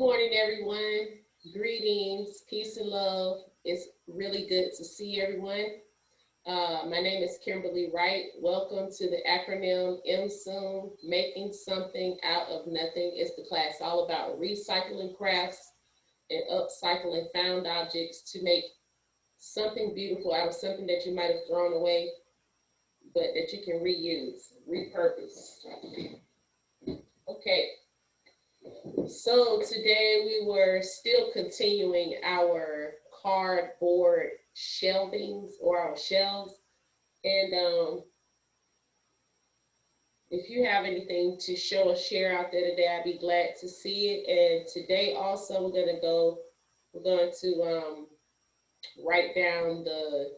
morning, everyone. Greetings, peace and love. It's really good to see everyone. My name is Kimberlie Wright. Welcome to the acronym MSOON, Making Something Out of Nothing. It's the class all about recycling crafts and upcycling found objects to make something beautiful out of something that you might have thrown away, but that you can reuse, repurpose. Okay. So today we were still continuing our cardboard shelvings or our shelves. And if you have anything to show or share out there today, I'd be glad to see it. And today also we're going to write down the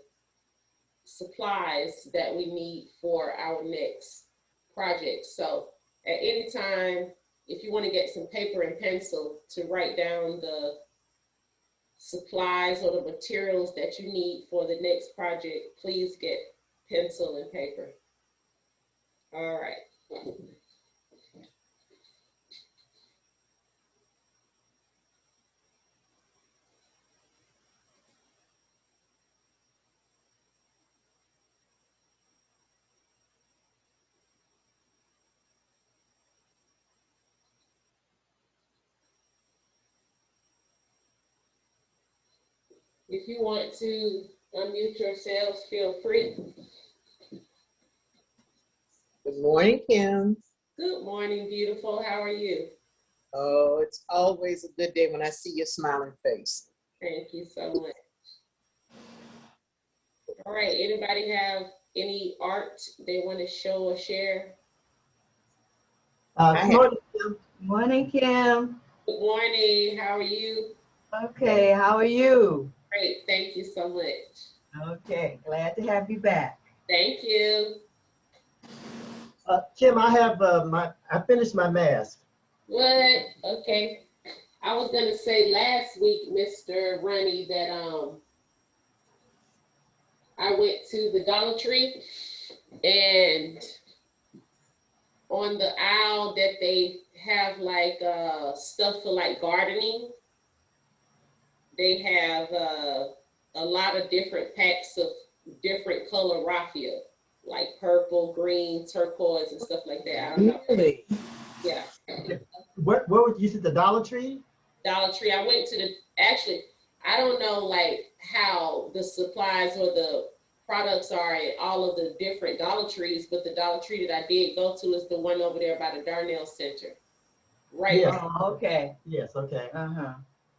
supplies that we need for our next project. So at any time, if you want to get some paper and pencil to write down the supplies or the materials that you need for the next project, please get pencil and paper. All right. If you want to unmute yourselves, feel free. Good morning, Kim. Good morning, beautiful. How are you? Oh, it's always a good day when I see your smiling face. Thank you so much. All right, anybody have any art they want to show or share? Good morning, Kim. Morning, Kim. Good morning. How are you? Okay, how are you? Great. Thank you so much. Okay, glad to have you back. Thank you. Kim, I have I finished my mask. What? Okay. I was gonna say last week, Mr. Runny, that I went to the Dollar Tree, and on the aisle that they have like stuff for like gardening, they have a lot of different packs of different color raffia, like purple, green, turquoise, and stuff like that. I don't know. Really? Yeah. Where was you said the Dollar Tree? Dollar Tree. I went to actually, I don't know like how the supplies or the products are at all of the different Dollar Trees, but the Dollar Tree that I did go to is the one over there by the Darnell Center. Right. Yes. Oh, okay. Yes, okay.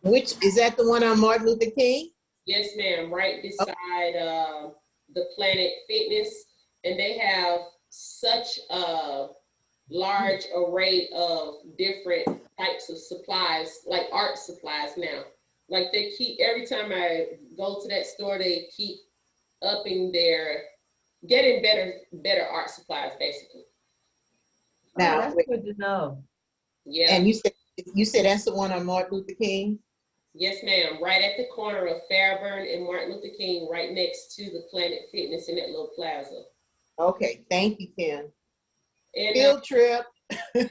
Which, is that the one on Martin Luther King? Yes, ma'am. Right beside the Planet Fitness. And they have such a large array of different types of supplies, like art supplies now. Like they keep, every time I go to that store, they keep upping getting better art supplies, basically. Now, Oh, that's good to know. Yeah. And you said that's the one on Martin Luther King? Yes, ma'am. Right at the corner of Fairburn and Martin Luther King, right next to the Planet Fitness in that little plaza. Okay, thank you, Kim. And, Field trip. and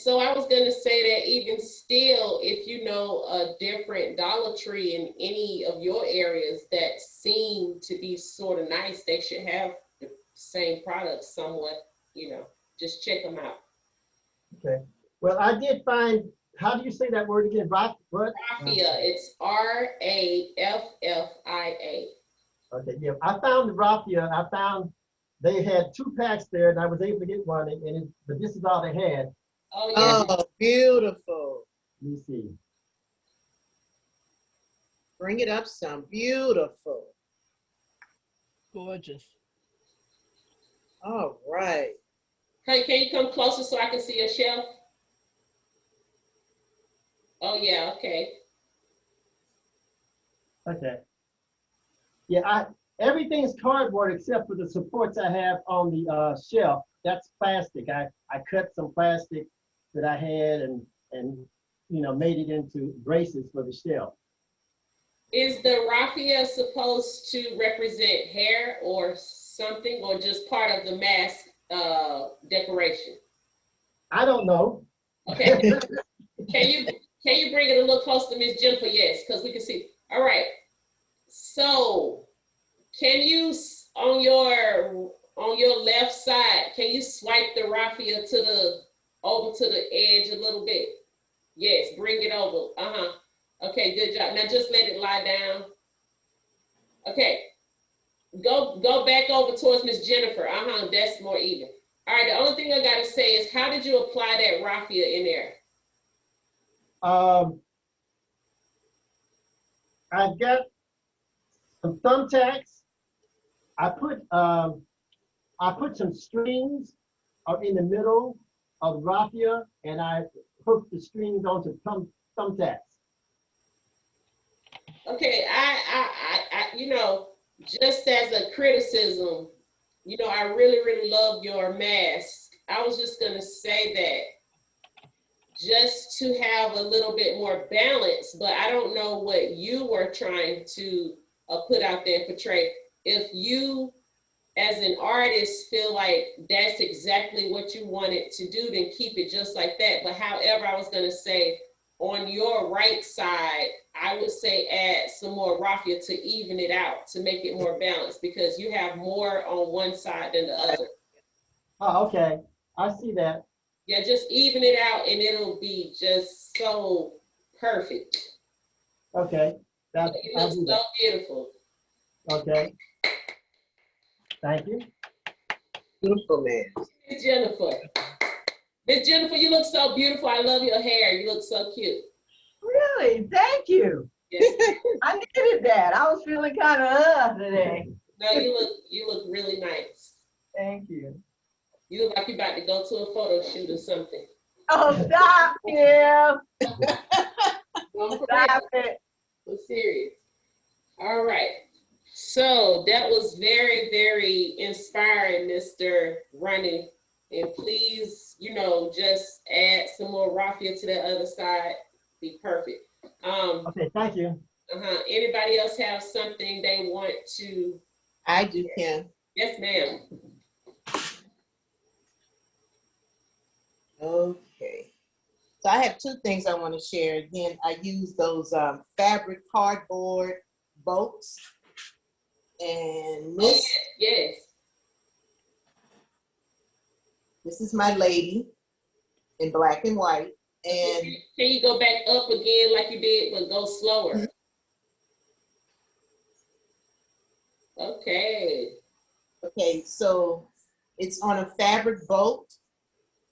so I was going to say that even still, if you know a different Dollar Tree in any of your areas that seem to be sort of nice, they should have the same products somewhat, just check them out. Okay. Well, I did find, how do you say that word again? What? Raffia. It's Raffia. Okay, yeah. I found the raffia. I found they had 2 packs there, and I was able to get one, but this is all they had. Oh, yeah. Oh, beautiful. Let me see. Bring it up some. Beautiful. Gorgeous. All right. Hey, can you come closer so I can see your shelf? Oh, yeah, okay. Okay. Yeah, everything's cardboard except for the supports I have on the shelf. That's plastic. I cut some plastic that I had and made it into braces for the shelf. Is the raffia supposed to represent hair or something, or just part of the mask decoration? I don't know. Okay. Can you bring it a little closer to Miss Jennifer? Yes, because we can see. All right. So can you on your left side, can you swipe the raffia over to the edge a little bit? Yes, bring it over. Okay, good job. Now just let it lie down. Okay. Go back over towards Miss Jennifer. That's more even. All right, the only thing I gotta say is, how did you apply that raffia in there? I've got some thumbtacks. I put some strings in the middle of raffia, and I hooked the strings onto thumbtacks. Okay, just as a criticism, I really love your mask. I was just gonna say that just to have a little bit more balance, but I don't know what you were trying to put out there and portray. If you, as an artist, feel like that's exactly what you wanted to do, then keep it just like that. But however, I was gonna say, on your right side, I would say add some more raffia to even it out, to make it more balanced, because you have more on one side than the other. Oh, okay. I see that. Yeah, just even it out and it'll be just so perfect. Okay. It looks so beautiful. Okay. Thank you. Beautiful, man. Miss Jennifer. Miss Jennifer, you look so beautiful. I love your hair. You look so cute. Really? Thank you. Yes. I needed that. I was feeling kind of today. No, you look really nice. Thank you. You look like you're about to go to a photo shoot or something. Oh, stop, Kim. No, Stop it. I'm serious. All right. So that was very inspiring, Mr. Running. And please, just add some more raffia to the other side. Be perfect. Okay, thank you. Anybody else have something they want to? I do, Kim. Yes, ma'am. Okay. So I have two things I want to share. Again, I use those fabric cardboard boats. And this, Yes. this is my lady in black and white. And Can you go back up again like you did, but go slower? Okay. okay, so it's on a fabric boat,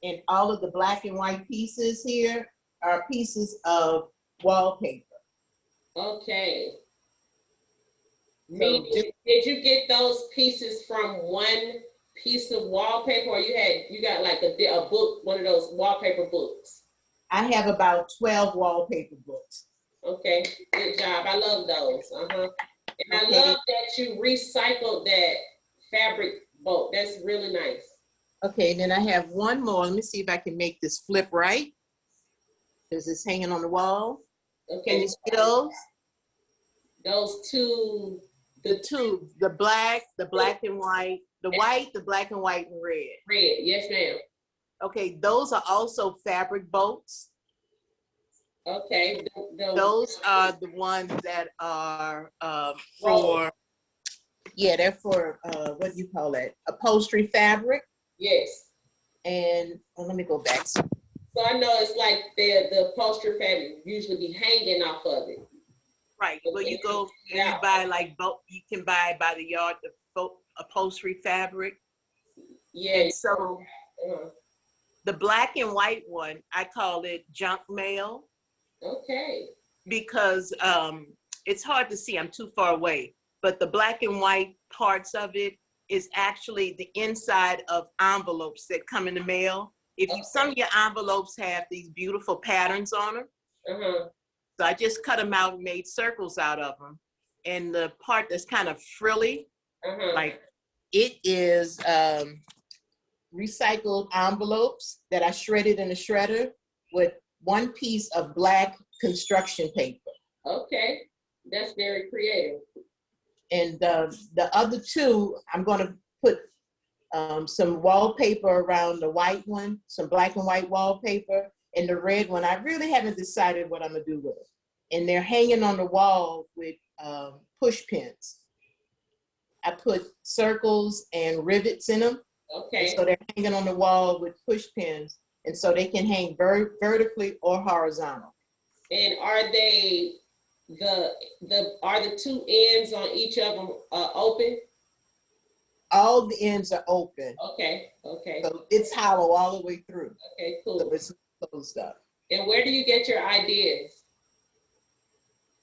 and all of the black and white pieces here are pieces of wallpaper. Okay. So Did you get those pieces from one piece of wallpaper, or you got like a book, one of those wallpaper books? I have about 12 wallpaper books. Okay, good job. I love those. And I love that you recycled that fabric boat. That's really nice. Okay, then I have one more. Let me see if I can make this flip right, because it's hanging on the wall. Okay. Can you see those? Those two. The black and white, the white, the black and white and red. Red, yes, ma'am. Okay, those are also fabric boats. Okay. Those are the ones that are they're for, what do you call that? Upholstery fabric. Yes. And let me go back. So I know it's like the upholstery fabric usually be hanging off of it. Right. Well, you go and you buy you can buy by the yard the upholstery fabric. Yeah. And so the black and white one, I call it junk mail. Okay. Because it's hard to see. I'm too far away. But the black and white parts of it is actually the inside of envelopes that come in the mail. Some of your envelopes have these beautiful patterns on them. So I just cut them out and made circles out of them. And the part that's kind of frilly, like it is recycled envelopes that I shredded in a shredder with one piece of black construction paper. Okay, that's very creative. And the other two, I'm going to put some wallpaper around the white one, some black and white wallpaper, And the red one, I really haven't decided what I'm gonna do with them. And they're hanging on the wall with push pins. I put circles and rivets in them. Okay. And so they're hanging on the wall with push pins. And so they can hang vertically or horizontal. And are they are the two ends on each of them open? All the ends are open. Okay, okay. So it's hollow all the way through. Okay, cool. So it's closed up. And where do you get your ideas?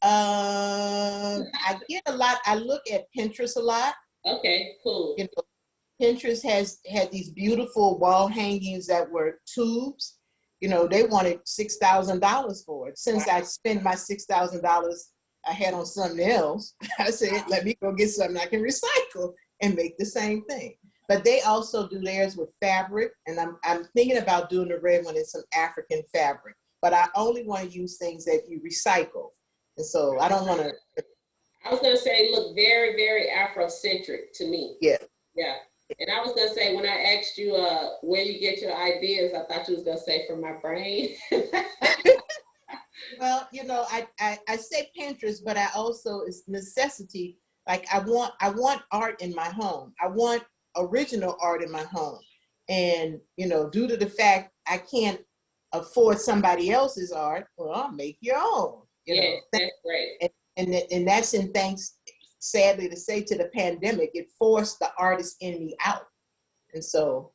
I get a lot. I look at Pinterest a lot. Okay, cool. You know, Pinterest had these beautiful wall hangings that were tubes. You know, they wanted $6,000 for it. Since I spent my $6,000 I had on something else, I said, let me go get something I can recycle and make the same thing. But they also do theirs with fabric, and I'm thinking about doing the red one in some African fabric. But I only want to use things that you recycle. And so I don't want to. I was going to say, look very, very Afrocentric to me. Yeah. Yeah. And I was going to say, when I asked you where you get your ideas, I thought you was going to say from my brain. Well, you know, I say Pinterest, but I also, it's necessity. Like I want art in my home. I want original art in my home. And, you know, due to the fact I can't afford somebody else's art, well, I'll make your own. You know, that's great. And that's in thanks, sadly to say, to the pandemic. It forced the artist in me out. And so.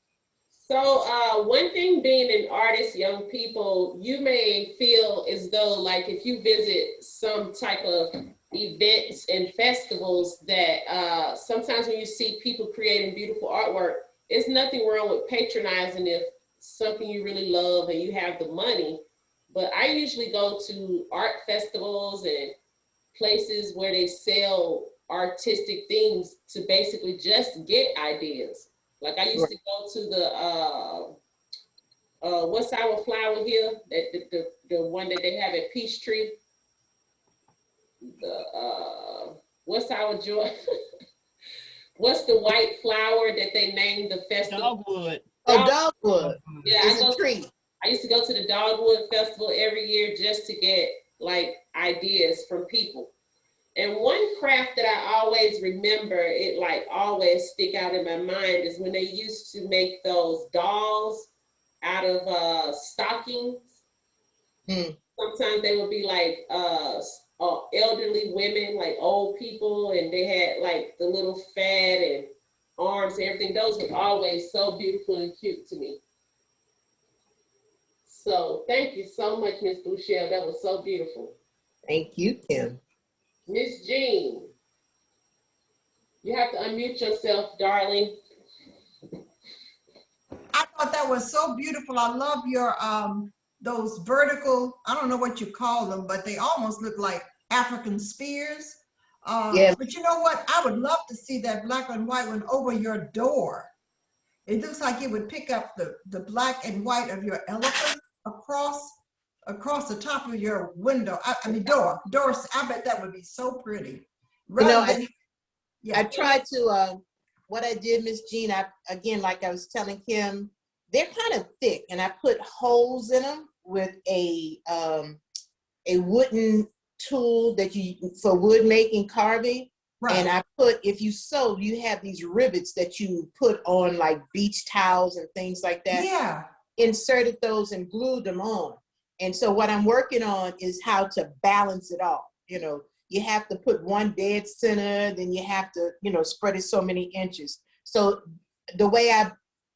So one thing being an artist, young people, you may feel as though like if you visit some type of events and festivals that sometimes when you see people creating beautiful artwork, there's nothing wrong with patronizing if something you really love and you have the money. But I usually go to art festivals and places where they sell artistic things to basically just get ideas. Like I used to go to the, what's our flower here? The one that they have at Peachtree. What's our joy? What's the white flower that they named the festival? Dogwood. Oh, dogwood. Yeah, it's a tree. I used to go to the Dogwood Festival every year just to get like ideas from people. And one craft that I always remember, it like always stick out in my mind, is when they used to make those dolls out of stockings. Sometimes they would be like elderly women, like old people, and they had like the little fat and arms and everything. Those were always so beautiful and cute to me. So thank you so much, Miss Bouchelle. That was so beautiful. Thank you, Kim. Miss Jean, you have to unmute yourself, darling. I thought that was so beautiful. I love your those vertical, I don't know what you call them, but they almost look like African spears. Yeah. But you know what? I would love to see that black and white one over your door. It looks like it would pick up the black and white of your elephant across the top of your window. I mean doors. I bet that would be so pretty. You know, I tried to, what I did, Miss Jean, again, like I was telling Kim, they're kind of thick, and I put holes in them with a wooden tool that for wood making, carving. Right. And I put, if you sew, you have these rivets that you put on like beach towels and things like that. Yeah. Inserted those and glued them on. And so what I'm working on is how to balance it all. You know, you have to put one dead center, then you have to, you know, spread it so many inches. So the way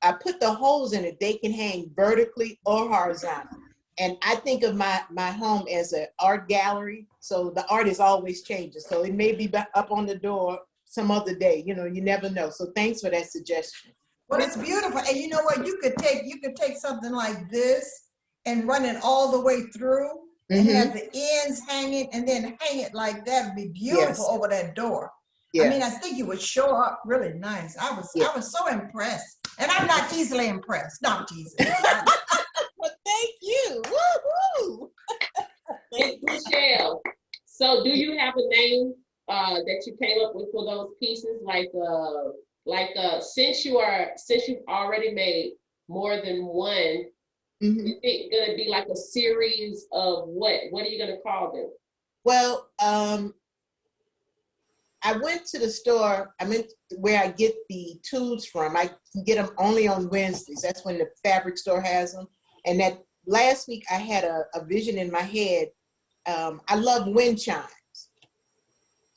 I put the holes in it, they can hang vertically or horizontal. And I think of my home as an art gallery. So the art is always changing. So it may be up on the door some other day, you know, you never know. So thanks for that suggestion. Well, it's beautiful. And you know what? You could take something like this and run it all the way through and have the ends hanging and then hang it like that. Would be beautiful over that door. Yes. I mean, I think it would show up really nice. I was so impressed. And I'm not easily impressed. No, I'm teasing. Well, thank you. Woo-hoo. Michelle, so do you have a name that you came up with for those pieces? Since you've already made more than one, Mhm. Is it gonna be like a series of what? What are you gonna call them? Well, I went to the store. I meant where I get the tubes from. I can get them only on Wednesdays. That's when the fabric store has them. And that last week I had a vision in my head. I love wind chimes.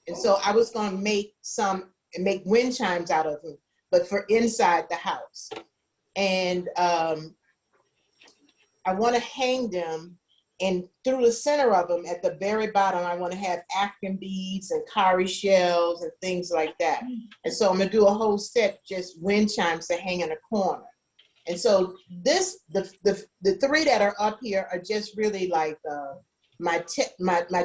And so I was going to make wind chimes out of them, but for inside the house. And I want to hang them, and through the center of them at the very bottom, I want to have African beads and cowrie shells and things like that. And so I'm going to do a whole set, just wind chimes to hang in a corner. And so the three that are up here are just really like my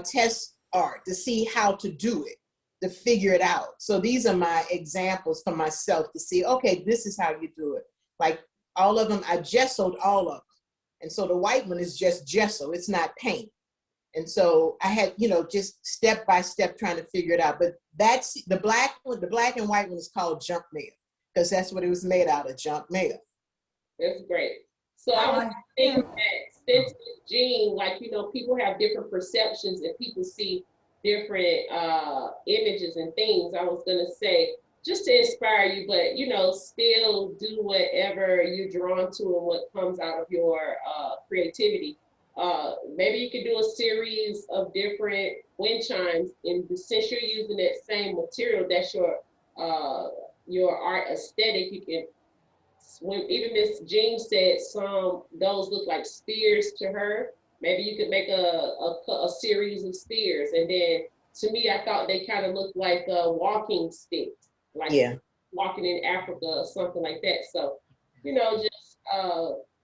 test art to see how to do it, to figure it out. So these are my examples for myself to see, okay, this is how you do it. Like all of them, I gessoed all of them. And so the white one is just gesso, it's not paint. And so I had, just step by step trying to figure it out. But that's the black one, the black and white one is called junk mail, because that's what it was made out of, junk mail. That's great. So I was thinking that since it's Jean, like, people have different perceptions and people see different images and things. I was gonna say, just to inspire you, but still do whatever you're drawn to and what comes out of your creativity. Maybe you could do a series of different wind chimes, and since you're using that same material, that's your art aesthetic. You can, when even Miss Jean said those look like spears to her, maybe you could make a series of spears. And then to me, I thought they kind of looked like walking sticks, like walking in Africa or something like that. So, just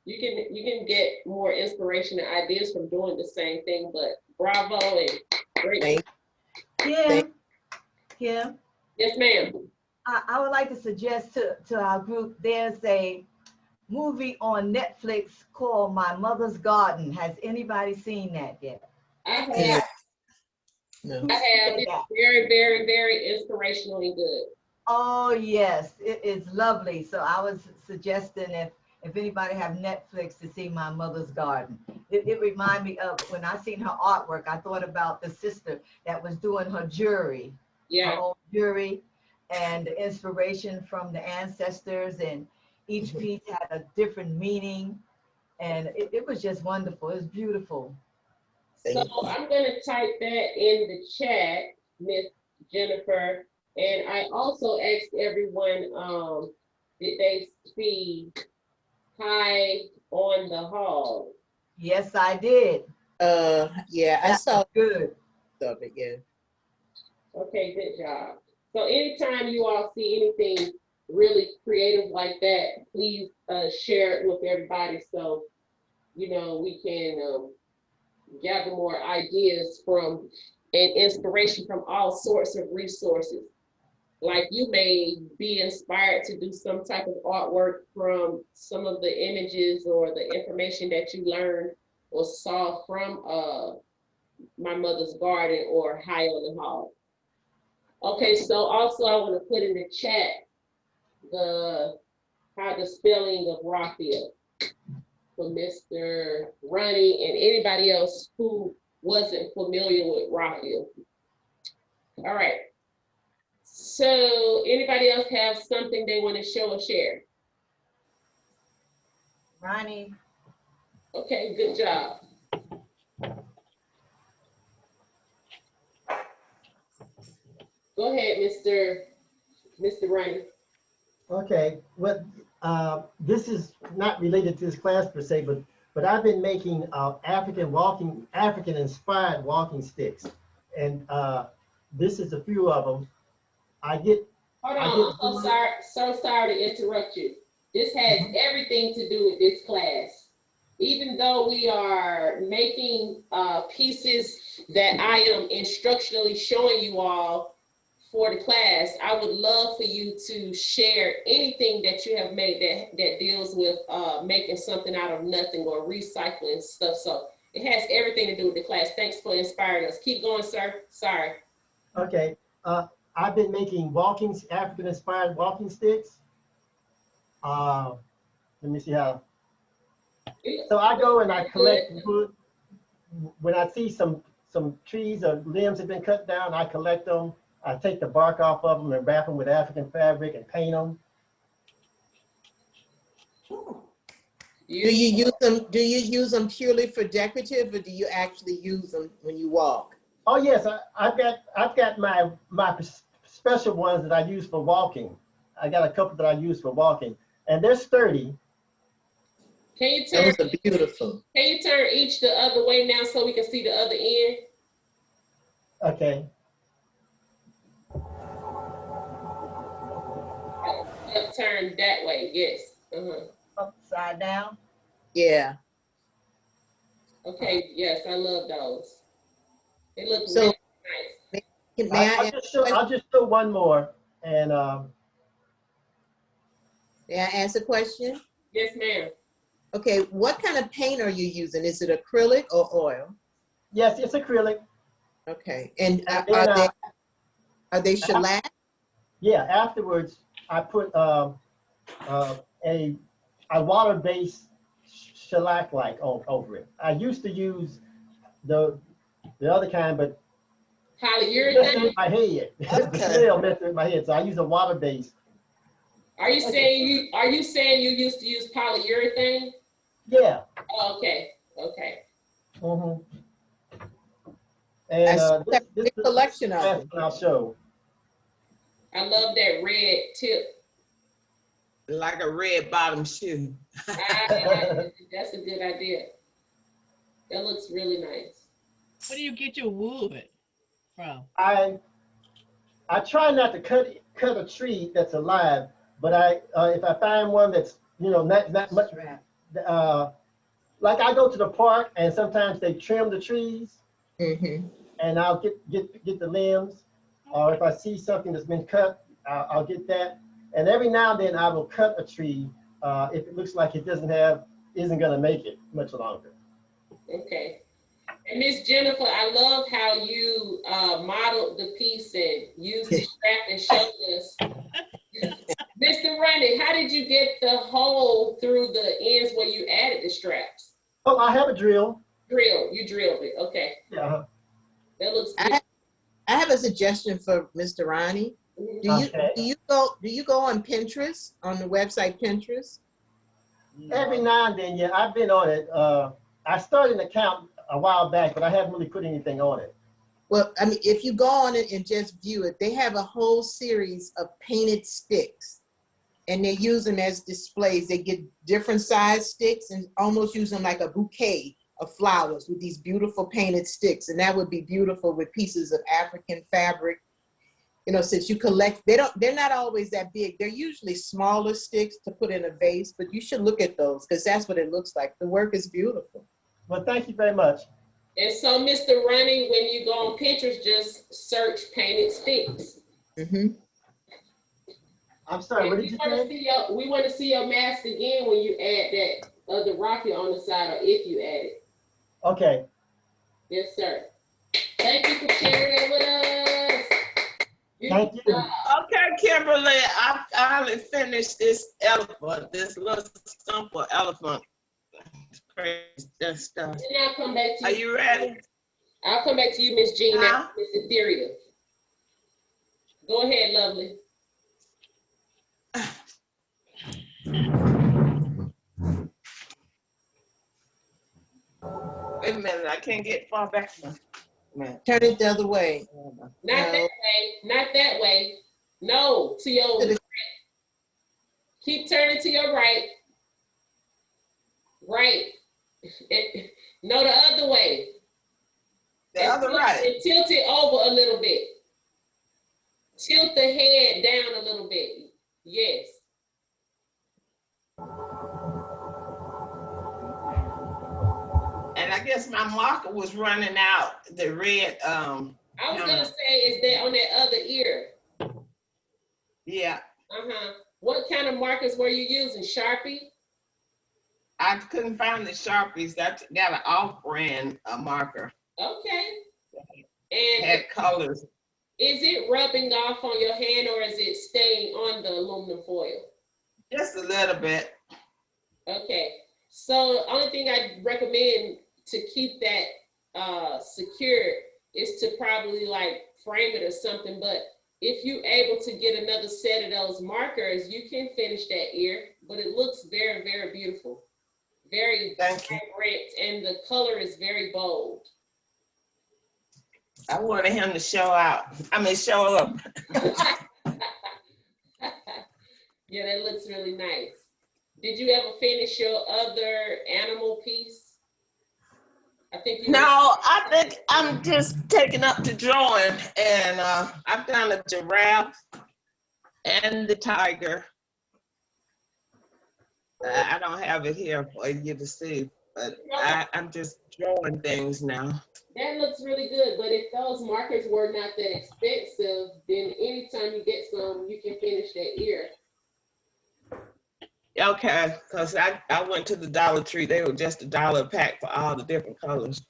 you can get more inspiration and ideas from doing the same thing. But bravo and great. Yeah. Yeah. Yes, ma'am. I would like to suggest to our group, there's a movie on Netflix called My Mother's Garden. Has anybody seen that yet? I have. Yeah. No. I have. It's very, very, very inspirational and good. Oh yes, it is lovely. So I was suggesting if anybody have Netflix to see My Mother's Garden. It reminded me of when I seen her artwork, I thought about the sister that was doing her jewelry. Yeah. Her own jewelry, and the inspiration from the ancestors, and each piece had a different meaning, and it was just wonderful. It was beautiful. So I'm gonna type that in the chat, Miss Jennifer. And I also asked everyone, did they see High on the Hall? Yes, I did. Yeah, I saw good of it, yeah. Okay, good job. So anytime you all see anything really creative like that, please share it with everybody so we can gather more ideas from and inspiration from all sorts of resources. Like you may be inspired to do some type of artwork from some of the images or the information that you learned or saw from My Mother's Garden or High on the Hall. Okay, so also I want to put in the chat the spelling of Raphael for Mr. Ronnie and anybody else who wasn't familiar with Raphael. All right. So anybody else have something they want to show or share? Ronnie. Okay, good job. Go ahead, Mr. Ronnie. Okay, well, this is not related to this class per se, but I've been making African inspired walking sticks, and this is a few of them. Hold on, I'm so sorry to interrupt you. This has everything to do with this class. Even though we are making pieces that I am instructionally showing you all for the class, I would love for you to share anything that you have made that deals with making something out of nothing or recycling stuff. So it has everything to do with the class. Thanks for inspiring us. Keep going, sir. Sorry. Okay. I've been making African inspired walking sticks. Let me see how. So I go and I collect wood. When I see some trees or limbs have been cut down, I collect them. I take the bark off of them and wrap them with African fabric and paint them. Do you use them? Do you use them purely for decorative, or do you actually use them when you walk? Oh yes, I've got my special ones that I use for walking. I got a couple that I use for walking, and they're sturdy. Can you turn? Those are beautiful. Can you turn each the other way now so we can see the other end? Okay. Turn that way. Yes. Upside down. Yeah. Okay. Yes, I love those. They look So, really nice. May I I'll just show one more, and may I ask a question? Yes, ma'am. Okay, what kind of paint are you using? Is it acrylic or oil? yes, it's acrylic. Okay, and And then, are they shellac? yeah, afterwards I put a water-based shellac like over it. I used to use the other kind, but it messed Polyurethane. with my head. The smell messed with my head, so I use a water-based. Are you saying you used to use polyurethane? Yeah. Oh, okay. Okay. Mm-hmm. I And see that this big is collection the of last them. one I'll show. I love that red tip. Like a red bottom shoe. That's a good idea. That looks really nice. Where do you get your wood from? I try not to cut a tree that's alive, but if I find one that's not much, like I go to the park and sometimes they trim the trees, Mm-hmm. and I'll get the limbs, or if I see something that's been cut, I'll get that. And every now and then I will cut a tree if it looks like it isn't gonna make it much longer. Okay. And Miss Jennifer, I love how you modeled the piece and used the strap and showed us. Mr. Ronnie, how did you get the hole through the ends where you added the straps? Oh, I have a drill. You drilled it. Okay. Yeah. That looks good. I have a suggestion for Mr. Ronnie. Okay. Do you go on Pinterest, on the website Pinterest? Every now and then, yeah, I've been on it. I started an account a while back, but I haven't really put anything on it. Well, I mean, if you go on it and just view it, they have a whole series of painted sticks, and they use them as displays. They get different size sticks and almost use them like a bouquet of flowers with these beautiful painted sticks. And that would be beautiful with pieces of African fabric. You know, since you collect, they're not always that big. They're usually smaller sticks to put in a vase, but you should look at those because that's what it looks like. The work is beautiful. Well, thank you very much. And so, Mr. Ronnie, when you go on Pinterest, just search painted sticks. Mm-hmm. I'm sorry, what did you say? We want to see your mask again when you add that other rocket on the side, or if you add it. Okay. Yes, sir. Thank you for sharing it with us. Thank you. Okay, Kimberly, I finally finished this elephant, this little simple elephant. It's crazy, that stuff. And I'll come back to Are you. you ready? I'll come back to you, Miss Jean, Huh? Miss Etheria. Go ahead, lovely. Wait a minute, I can't get far back now. Man. Turn it the other way. Not that way. Not that way. No, to your right. Keep turning to your right. Right. No, the other way. The other right. And tilt it over a little bit. Tilt the head down a little bit. Yes. And I guess my marker was running out, the red, I was gonna say, is that on that other ear? yeah. What kind of markers were you using? Sharpie? I couldn't find the Sharpies. Got an off-brand marker. Okay. And Had colors. is it rubbing off on your hand or is it staying on the aluminum foil? Just a little bit. Okay. So only thing I recommend to keep that secure is to probably like frame it or something. But if you're able to get another set of those markers, you can finish that ear, but it looks very, very beautiful. Very Thank you. vibrant, and the color is very bold. I wanted him to show out. I mean, show up. Yeah, that looks really nice. Did you ever finish your other animal piece? I think you No, I think I'm just taking up the drawing, and I've done a giraffe and the tiger. I don't have it here for you to see, but I'm just drawing things now. That looks really good, but if those markers were not that expensive, then anytime you get some, you can finish that ear. Okay, because I went to the Dollar Tree. They were just $1 a pack for all the different colors.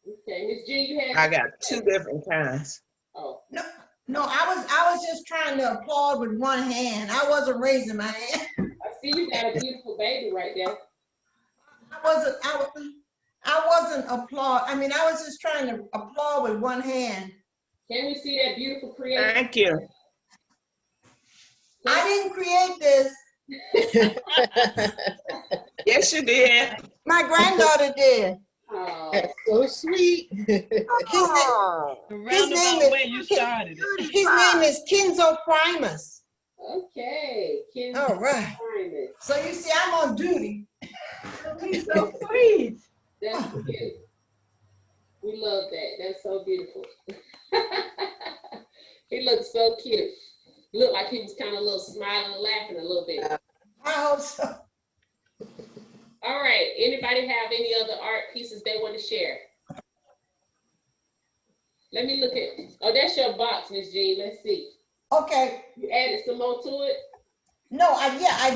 Okay, Miss G, you had. I got 2 different kinds. Oh, No, I was just trying to applaud with one hand. I wasn't raising my hand. I see you got a beautiful baby right there. I wasn't applaud. I mean, I was just trying to applaud with one hand. Can we see that beautiful creation? Thank you. I didn't create this. Yes, you did. My granddaughter did. Oh, That's so sweet. Oh, The His name roundabout is- way you started it. His name is Kenzo Primus. okay. All right. So you see, I'm on duty. He's so sweet. That's cute. We love that. That's so beautiful. He looks so cute. Looked like he was kind of a little smiling and laughing a little bit. I hope so. All right. Anybody have any other art pieces they want to share? Let me look at. Oh, that's your box, Miss Jean. Let's see. Okay. You added some more to it. No, I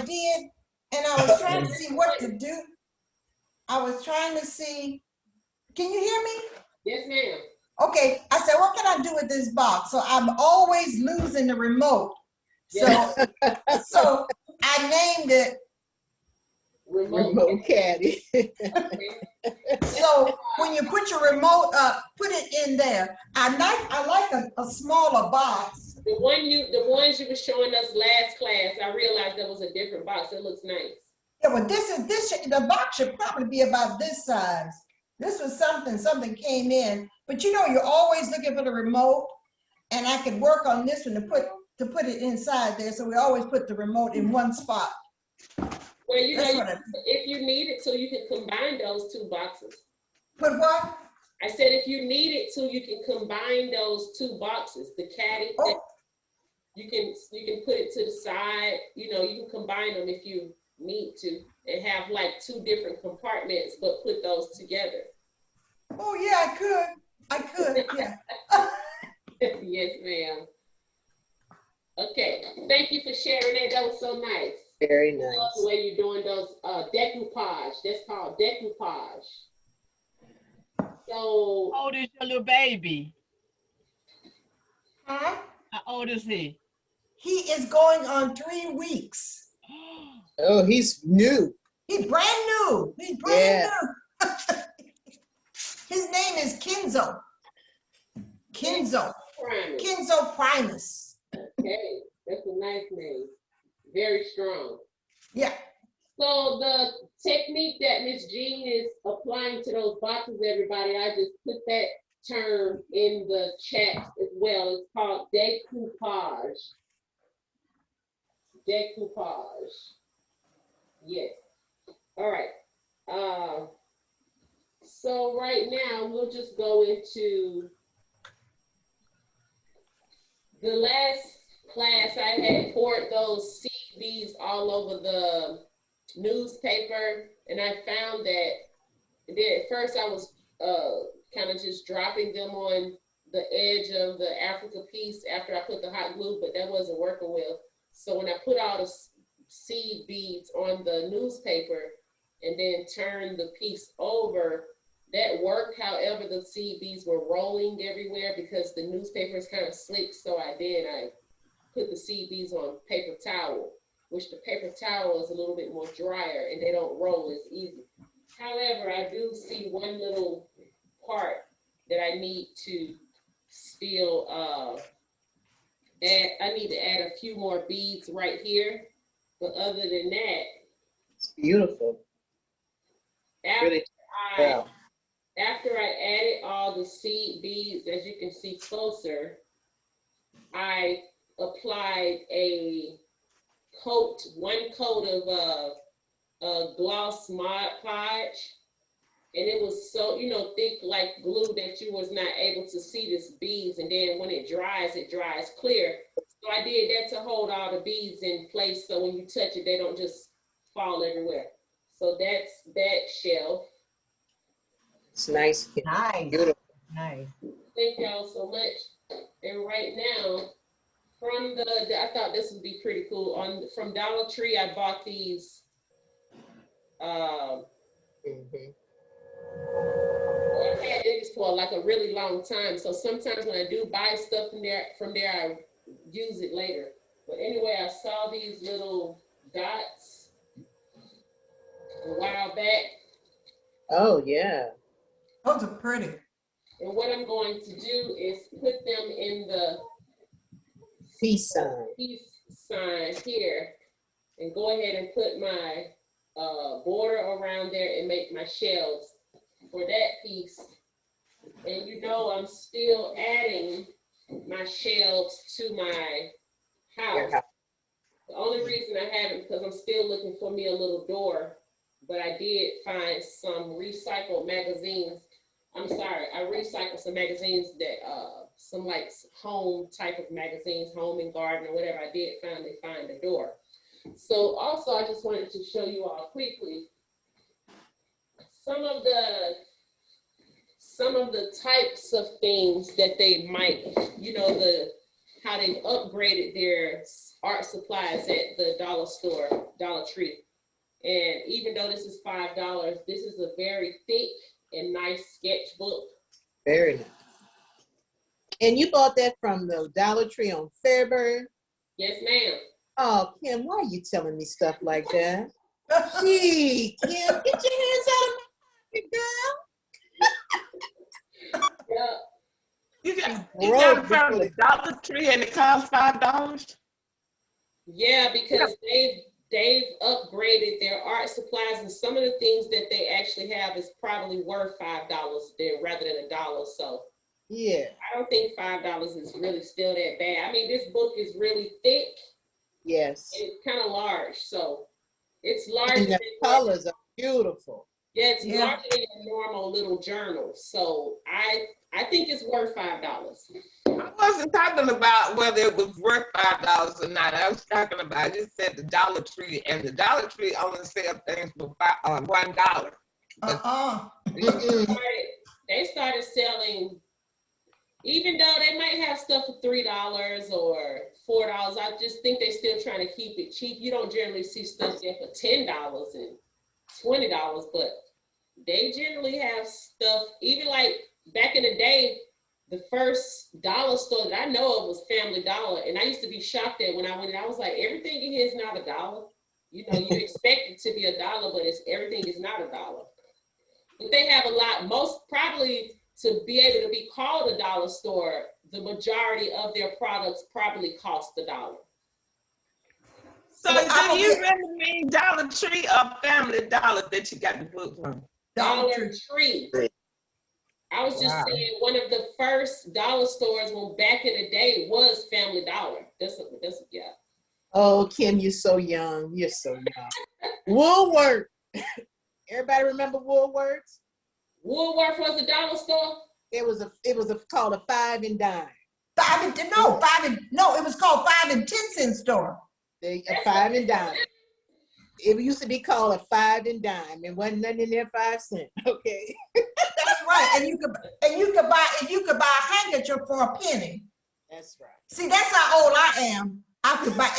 did, and I was trying to see what to do. I was trying to see. Can you hear me? Yes, ma'am. Okay, I said, what can I do with this box? So I'm always losing the remote. So, so I named it. Remote caddy. So when you put your remote up, put it in there. I like a smaller box. The ones you were showing us last class, I realized there was a different box. It looks nice. Yeah, well, the box should probably be about this size. This was something came in, but you know, you're always looking for the remote, and I could work on this one to put it inside there. So we always put the remote in one spot. Well, you That's know, what if you need it to, you can combine those 2 boxes. Put what? I said if you need it to, you can combine those 2 boxes. The caddy, Oh. you can put it to the side. You know, you can combine them if you need to, and have like 2 different compartments, but put those together. Oh yeah, I could, yeah. Yes, ma'am. Okay, thank you for sharing that. That was so nice. Very I love nice. the way you're doing those decoupage. That's called decoupage. So, How old is your little baby? Huh? How old is he? He is going on 3 weeks. Oh, he's new. He's brand new. He's brand new. His name is Kenzo. Kenzo. Primus. Kenzo Primus. Okay, that's a nice name. Very strong. Yeah. So the technique that Miss Jean is applying to those boxes, everybody, I just put that term in the chat as well. It's called decoupage. Decoupage. Yes. All right. So right now we'll just go into the last class. I had poured those seed beads all over the newspaper, and I found that at first I was kind of just dropping them on the edge of the Africa piece after I put the hot glue, but that wasn't working well. So when I put all the seed beads on the newspaper and then turned the piece over, that worked. However, the seed beads were rolling everywhere because the newspaper is kind of slick. So I put the seed beads on paper towel. which the paper towel is a little bit more drier and they don't roll as easy. However, I do see one little part that I need to still add. I need to add a few more beads right here. But other than that, It's beautiful. after Really well. after I added all the seed beads, as you can see closer, I applied one coat of gloss Mod Podge, and it was so, thick like glue that you was not able to see this beads. And then when it dries clear. So I did that to hold all the beads in place, so when you touch it, they don't just fall everywhere. So that's that shelf. It's nice. Nice. Beautiful. Nice. Thank y'all so much. And right now, I thought this would be pretty cool. From Dollar Tree, I bought these. Mhm. I've had these for like a really long time. So sometimes when I do buy stuff from there, I use it later. But anyway, I saw these little dots a while back. Oh yeah. Those are pretty. And what I'm going to do is put them in the Peace sign. peace sign here and go ahead and put my border around there and make my shelves for that piece. And I'm still adding my shelves to my house. The only reason I haven't, because I'm still looking for me a little door, but I did find some recycled magazines. I'm sorry, I recycled some magazines that, some like home type of magazines, home and garden or whatever. I did finally find a door. So also I just wanted to show you all quickly some of the types of things that they might, how they've upgraded their art supplies at the dollar store, Dollar Tree. And even though this is $5, this is a very thick and nice sketchbook. Very nice. And you bought that from the Dollar Tree on Fairburn? Yes, ma'am. Oh, Kim, why are you telling me stuff like that? Gee, Kim, get your hands out of my pocket, girl. Yeah. You got it from the Dollar Tree and it costs $5? Yeah, because they've upgraded their art supplies, and some of the things that they actually have is probably worth $5 there rather than $1. So Yeah. I don't think $5 is really still that bad. I mean, this book is really thick. Yes. And it's kind of large, so it's larger And the than colors are beautiful. Yeah, it's larger than a normal little journal. So I think it's worth $5. I wasn't talking about whether it was worth $5 or not. I was talking about, I just said the Dollar Tree, and the Dollar Tree only sells things for $1. They started selling, even though they might have stuff for $3 or $4. I just think they're still trying to keep it cheap. You don't generally see stuff there for $10 and $20, but they generally have stuff, even like back in the day, the first dollar store that I know of was Family Dollar. And I used to be shocked that when I went in, I was like, everything in here is not $1. You expect it to be $1, but everything is not $1. But they have a lot, most probably to be able to be called a dollar store, the majority of their products probably cost $1. So do you really mean Dollar Tree or Family Dollar that you got the book from? Dollar Tree. I was just saying one of the first dollar stores when back in the day was Family Dollar. Yeah. Oh, Kim, you're so young. You're so young. Woolworth. Everybody remember Woolworths? Woolworth was a dollar store? It was called a 5 and dime. It was called 5 and 10 cent store. A 5 and dime. It used to be called a 5 and dime, and wasn't nothing in there 5 cents. Okay. That's right. And you could buy a handkerchief for a penny. That's right. See, that's how old I am. I could buy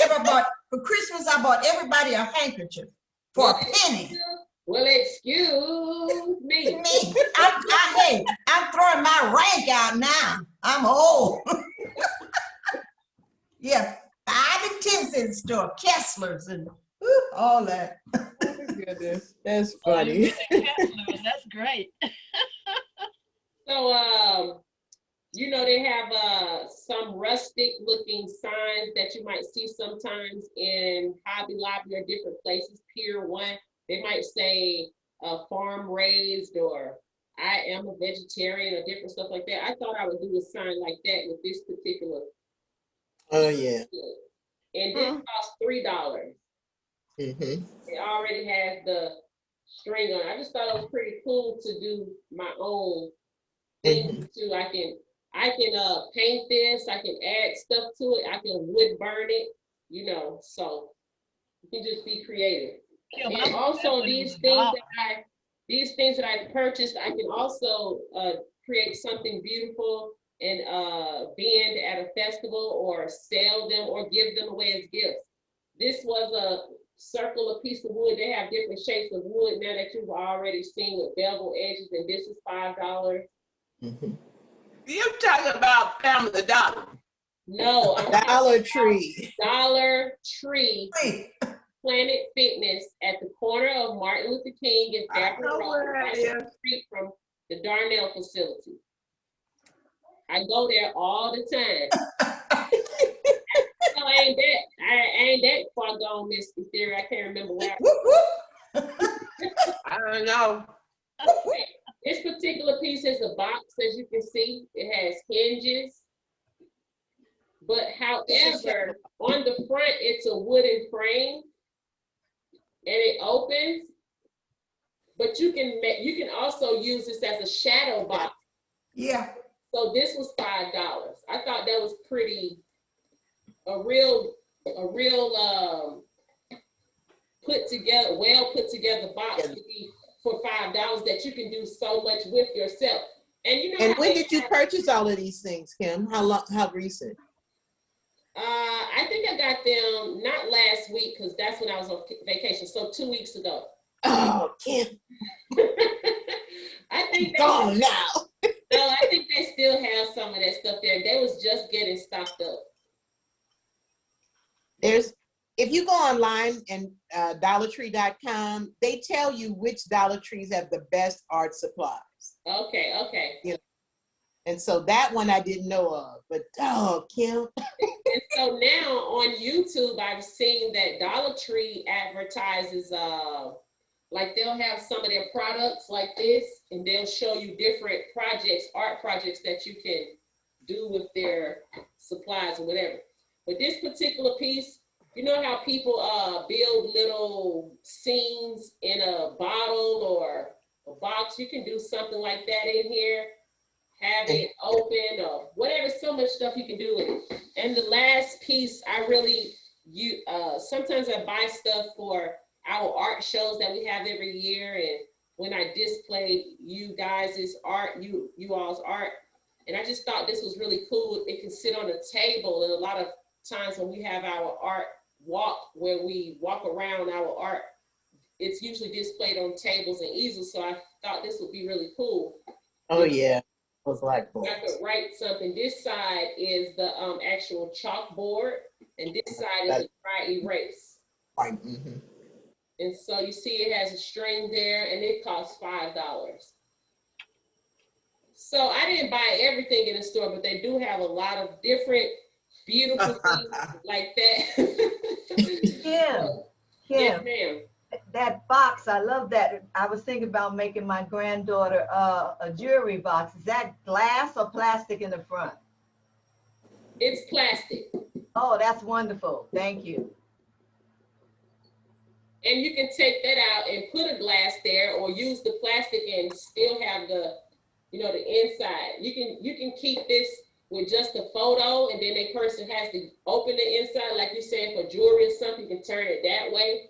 for Christmas. I bought everybody a handkerchief for a penny. Well, excuse me. I'm throwing my rank out now. I'm old. Yeah, 5 and 10 cents. kids store, Kessler's and whew, all that. Oh my goodness, that's Oh, funny. you get the Kessler, that's great. So, you know, they have some rustic looking signs that you might see sometimes in Hobby Lobby or different places, Pier 1. They might say farm raised or I am a vegetarian or different stuff like that. I thought I would do a sign like that with this particular. Oh yeah. And this costs $3. Mm-hmm. It already has the string on it. I just thought it was pretty cool to do my own thing too. I can paint this, I can add stuff to it, I can wood burn it, you know, so you can just be creative. Kim, And also these things that I purchased, I can also create something beautiful and bend at a festival or sell them or give them away as gifts. This was a circular piece of wood. They have different shapes of wood now that you've already seen with bevel edges, and this is $5. You're talking about Family Dollar. No, I'm Dollar Tree. Dollar Tree Wait, Planet Fitness at the corner of Martin Luther King and I Fabric know Road, where right it is. down the street from the Darnell facility. I go there all the time. No, I ain't that far gone, Miss Theory. I can't remember where. whoop, whoop. I don't know. This particular piece is a box, as you can see. It has hinges. But however, on the front, it's a wooden frame and it opens. But you can also use this as a shadow box. Yeah, So this was $5. I thought that was pretty, a real well put together box to be for $5 that you can do so much with yourself. And you know, And when did you purchase all of these things, Kim? How recent? I think I got them not last week because that's when I was on vacation. So 2 weeks ago. Oh, Kim, I think gone now. No, I think they still have some of that stuff there. They was just getting stocked up. If you go online and dollartree.com, they tell you which Dollar Trees have the best art supplies. Okay. You know, and so that one I didn't know of, but oh, Kim. And so now on YouTube, I've seen that Dollar Tree advertises, like they'll have some of their products like this, and they'll show you different projects, art projects that you can do with their supplies or whatever. But this particular piece, you know how people build little scenes in a bottle or a box? You can do something like that in here, have it open or whatever, so much stuff you can do with it. And the last piece, sometimes I buy stuff for our art shows that we have every year, and when I display you guys' art, you all's art, and I just thought this was really cool. It can sit on a table, and a lot of times when we have our art walk, where we walk around our art, it's usually displayed on tables and easels, so I thought this would be really cool. Oh yeah, those blackboards. I could write something. This side is the actual chalkboard, and this side is a dry erase. Right. Mm-hmm. And so you see it has a string there, and it costs $5. So I didn't buy everything in the store, but they do have a lot of different beautiful things like that. Kim, Yes, ma'am. that box, I love that. I was thinking about making my granddaughter a jewelry box. Is that glass or plastic in the front? It's plastic. Oh, that's wonderful. Thank you. And you can take that out and put a glass there, or use the plastic and still have the, the inside. You can keep this with just a photo, and then a person has to open the inside, like you said, for jewelry or something, you can turn it that way.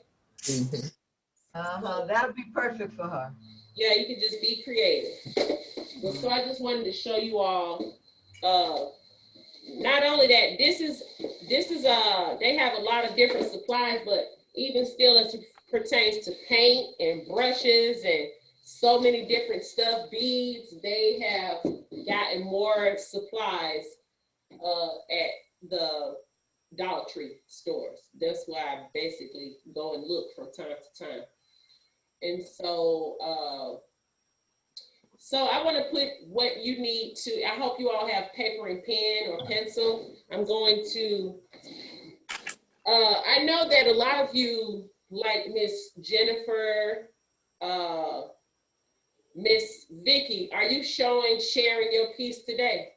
Uh-huh. That'll be perfect for her. Yeah, you can just be creative. Well, so I just wanted to show you all, not only that, this is they have a lot of different supplies, but even still as it pertains to paint and brushes and so many different stuff, beads, they have gotten more supplies at the Dollar Tree stores. That's where I basically go and look from time to time. And so, so I want to put what you need to, I hope you all have paper and pen or pencil. I'm going to, I know that a lot of you, like Miss Jennifer, Miss Vicky, are you sharing your piece today?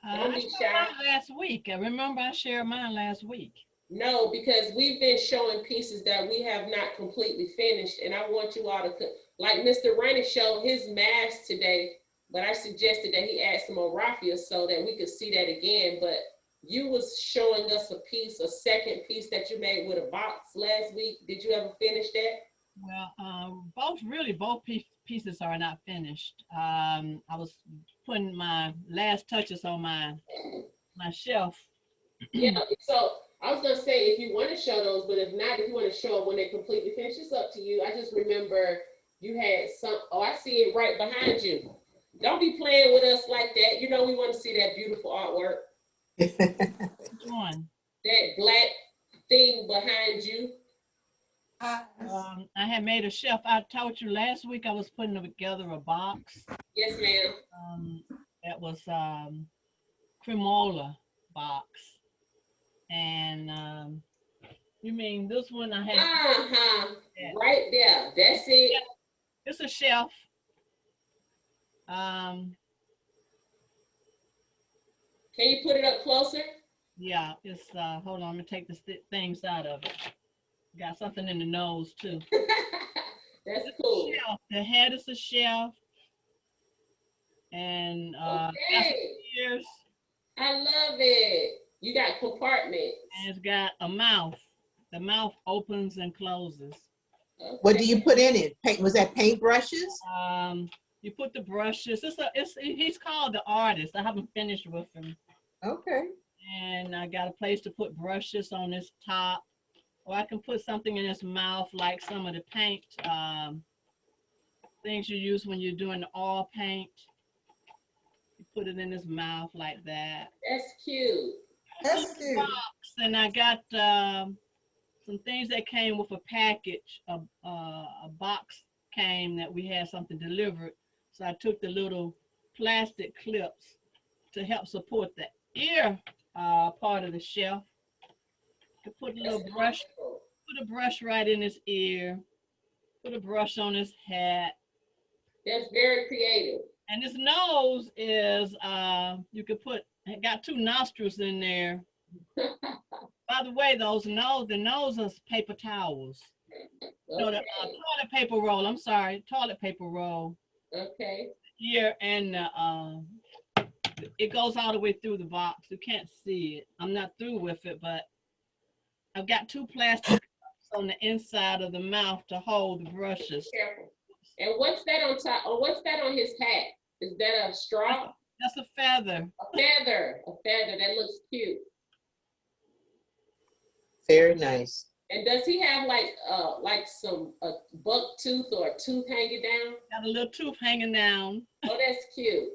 Don't I be shared shy. mine last week. I remember I shared mine last week. No, because we've been showing pieces that we have not completely finished, and I want you all to, like Mr. Rainey showed his mask today, but I suggested that he add some more raffia so that we could see that again. But you was showing us a piece, a second piece that you made with a box last week. Did you ever finish that? Well, both pieces are not finished. I was putting my last touches on my shelf. Yeah, so I was gonna say if you want to show those, but if not, if you want to show them when they completely finish, it's up to you. I just remember you had some. Oh, I see it right behind you. Don't be playing with us like that. You know we want to see that beautiful artwork. Which one? That black thing behind you. I had made a shelf. I told you last week I was putting together a box. Yes, ma'am. That was cremola box. And you mean this one I had? Right there. That's it. It's a shelf. Can you put it up closer? Yeah, it's hold on, I'm gonna take the things out of it. Got something in the nose too. That's cool. Shelf. The head is a shelf. And okay. Ears. I love it. You got compartments. And it's got a mouth. The mouth opens and closes. Okay. What do you put in it? Was that paint brushes? You put the brushes. He's called the artist. I haven't finished with him. Okay. And I got a place to put brushes on his top. Or I can put something in his mouth like some of the paint things you use when you're doing the oil paint. You put it in his mouth like that. That's cute. That's cute. Box, and I got some things that came with a package. A box came that we had something delivered. So I took the little plastic clips to help support the ear part of the shelf. To put a little brush, put a brush right in his ear, put a brush on his hat. That's very creative. And his nose is, you could put, it got 2 nostrils in there. By the way, the nose is paper towels. Okay. No, the toilet paper roll, I'm sorry, toilet paper roll. Okay. Here, and it goes all the way through the box. You can't see it. I'm not through with it, but I've got 2 plastic cups on the inside of the mouth to hold the brushes. Careful. And what's that on top? Or what's that on his hat? Is that a straw? That's a feather. A feather. A feather. That looks cute. Very nice. And does he have like some buck tooth or a tooth hanging down? Got a little tooth hanging down. Oh, that's cute.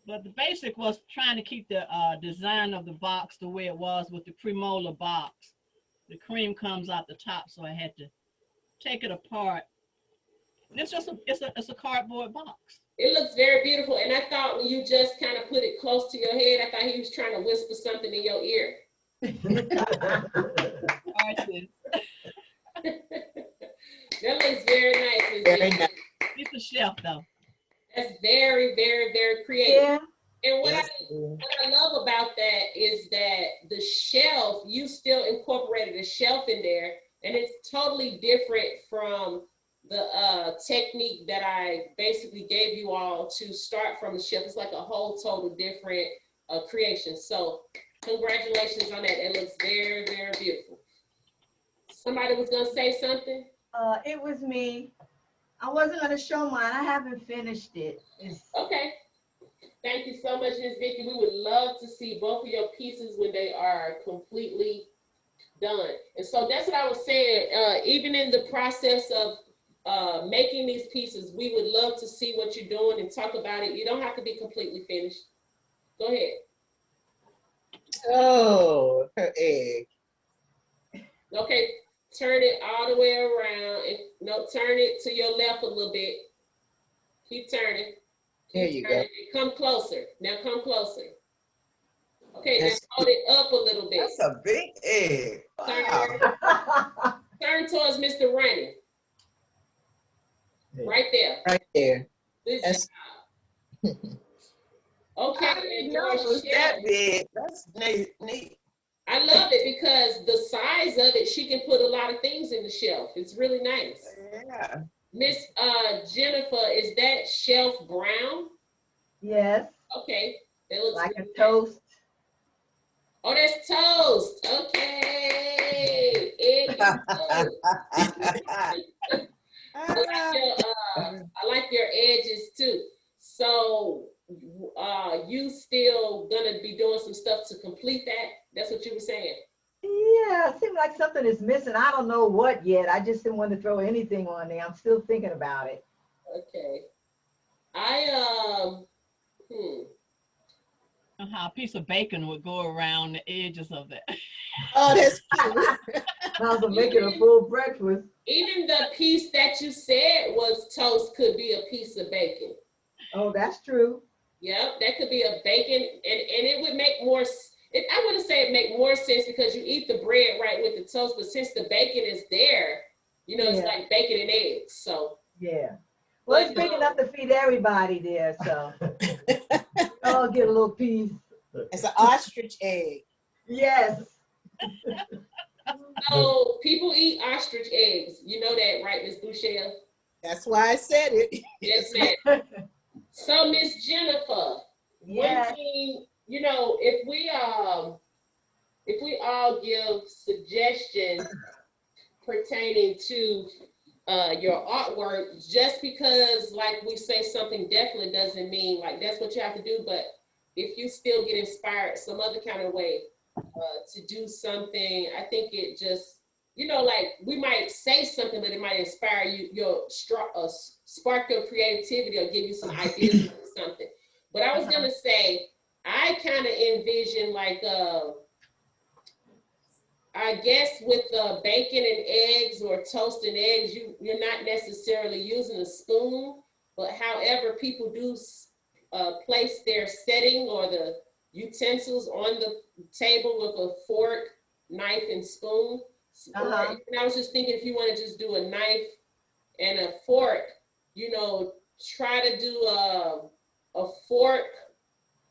But the basic was trying to keep the design of the box the way it was with the cremola box. The cream comes out the top, so I had to take it apart. And it's just it's a cardboard box. It looks very beautiful. And I thought when you just kind of put it close to your head, I thought he was trying to whisper something in your ear. That looks very nice. Very nice. It's a shelf though. That's very, very, very creative. Yeah. And what I love about that is that the shelf, you still incorporated a shelf in there, and it's totally different from the technique that I basically gave you all to start from the shelf. It's like a whole total different creation. So congratulations on that. It looks very, very beautiful. Somebody was gonna say something? It was me. I wasn't gonna show mine. I haven't finished it. Okay. Thank you so much, Ms. Vicky. We would love to see both of your pieces when they are completely done. And so that's what I was saying. Even in the process of making these pieces, we would love to see what you're doing and talk about it. You don't have to be completely finished. Go ahead. Oh, her egg. Okay, turn it all the way around. No, turn it to your left a little bit. Keep turning. There Keep you go. turning. Come closer. Now come closer. Okay, now That's hold it up a little bit. That's a big egg. Wow. Turn towards Mr. Running. Right there. right there. Good That's job. Okay, I and didn't your know it was shelf. that big. That's neat. I love it because the size of it, she can put a lot of things in the shelf. It's really nice. Yeah. Miss Jennifer, is that shelf brown? Yes, Okay, that looks like a really nice. toast. Oh, that's toast. Okay. Egg and toast. I like your edges too. So you still gonna be doing some stuff to complete that? That's what you were saying? Yeah, it seems like something is missing. I don't know what yet. I just didn't want to throw anything on there. I'm still thinking about it. Okay. How a piece of bacon would go around the edges of that. oh, that's cute. How's it making a full breakfast? Even the piece that you said was toast could be a piece of bacon. Oh, that's true. Yep, that could be a bacon, and it would make more. I wouldn't say it make more sense because you eat the bread right with the toast, but since the bacon is there, it's like bacon and eggs. So yeah. Well, it's big enough to feed everybody there, so I'll get a little piece. It's an ostrich egg. Yes. So people eat ostrich eggs. You know that, right, Miss Boucher? That's why I said it. Yes, ma'am. So, Miss Jennifer, one thing, if we all give suggestions pertaining to your artwork, just because like we say something definitely doesn't mean like that's what you have to do, but if you still get inspired some other kind of way to do something, I think it just, like we might say something, but it might inspire you, spark your creativity or give you some ideas to do something. But I was gonna say, I kind of envision like, I guess with bacon and eggs or toast and eggs, you're not necessarily using a spoon, but however people do place their setting or the utensils on the table with a fork, knife, and spoon. And I was just thinking if you want to just do a knife and a fork, try to do a fork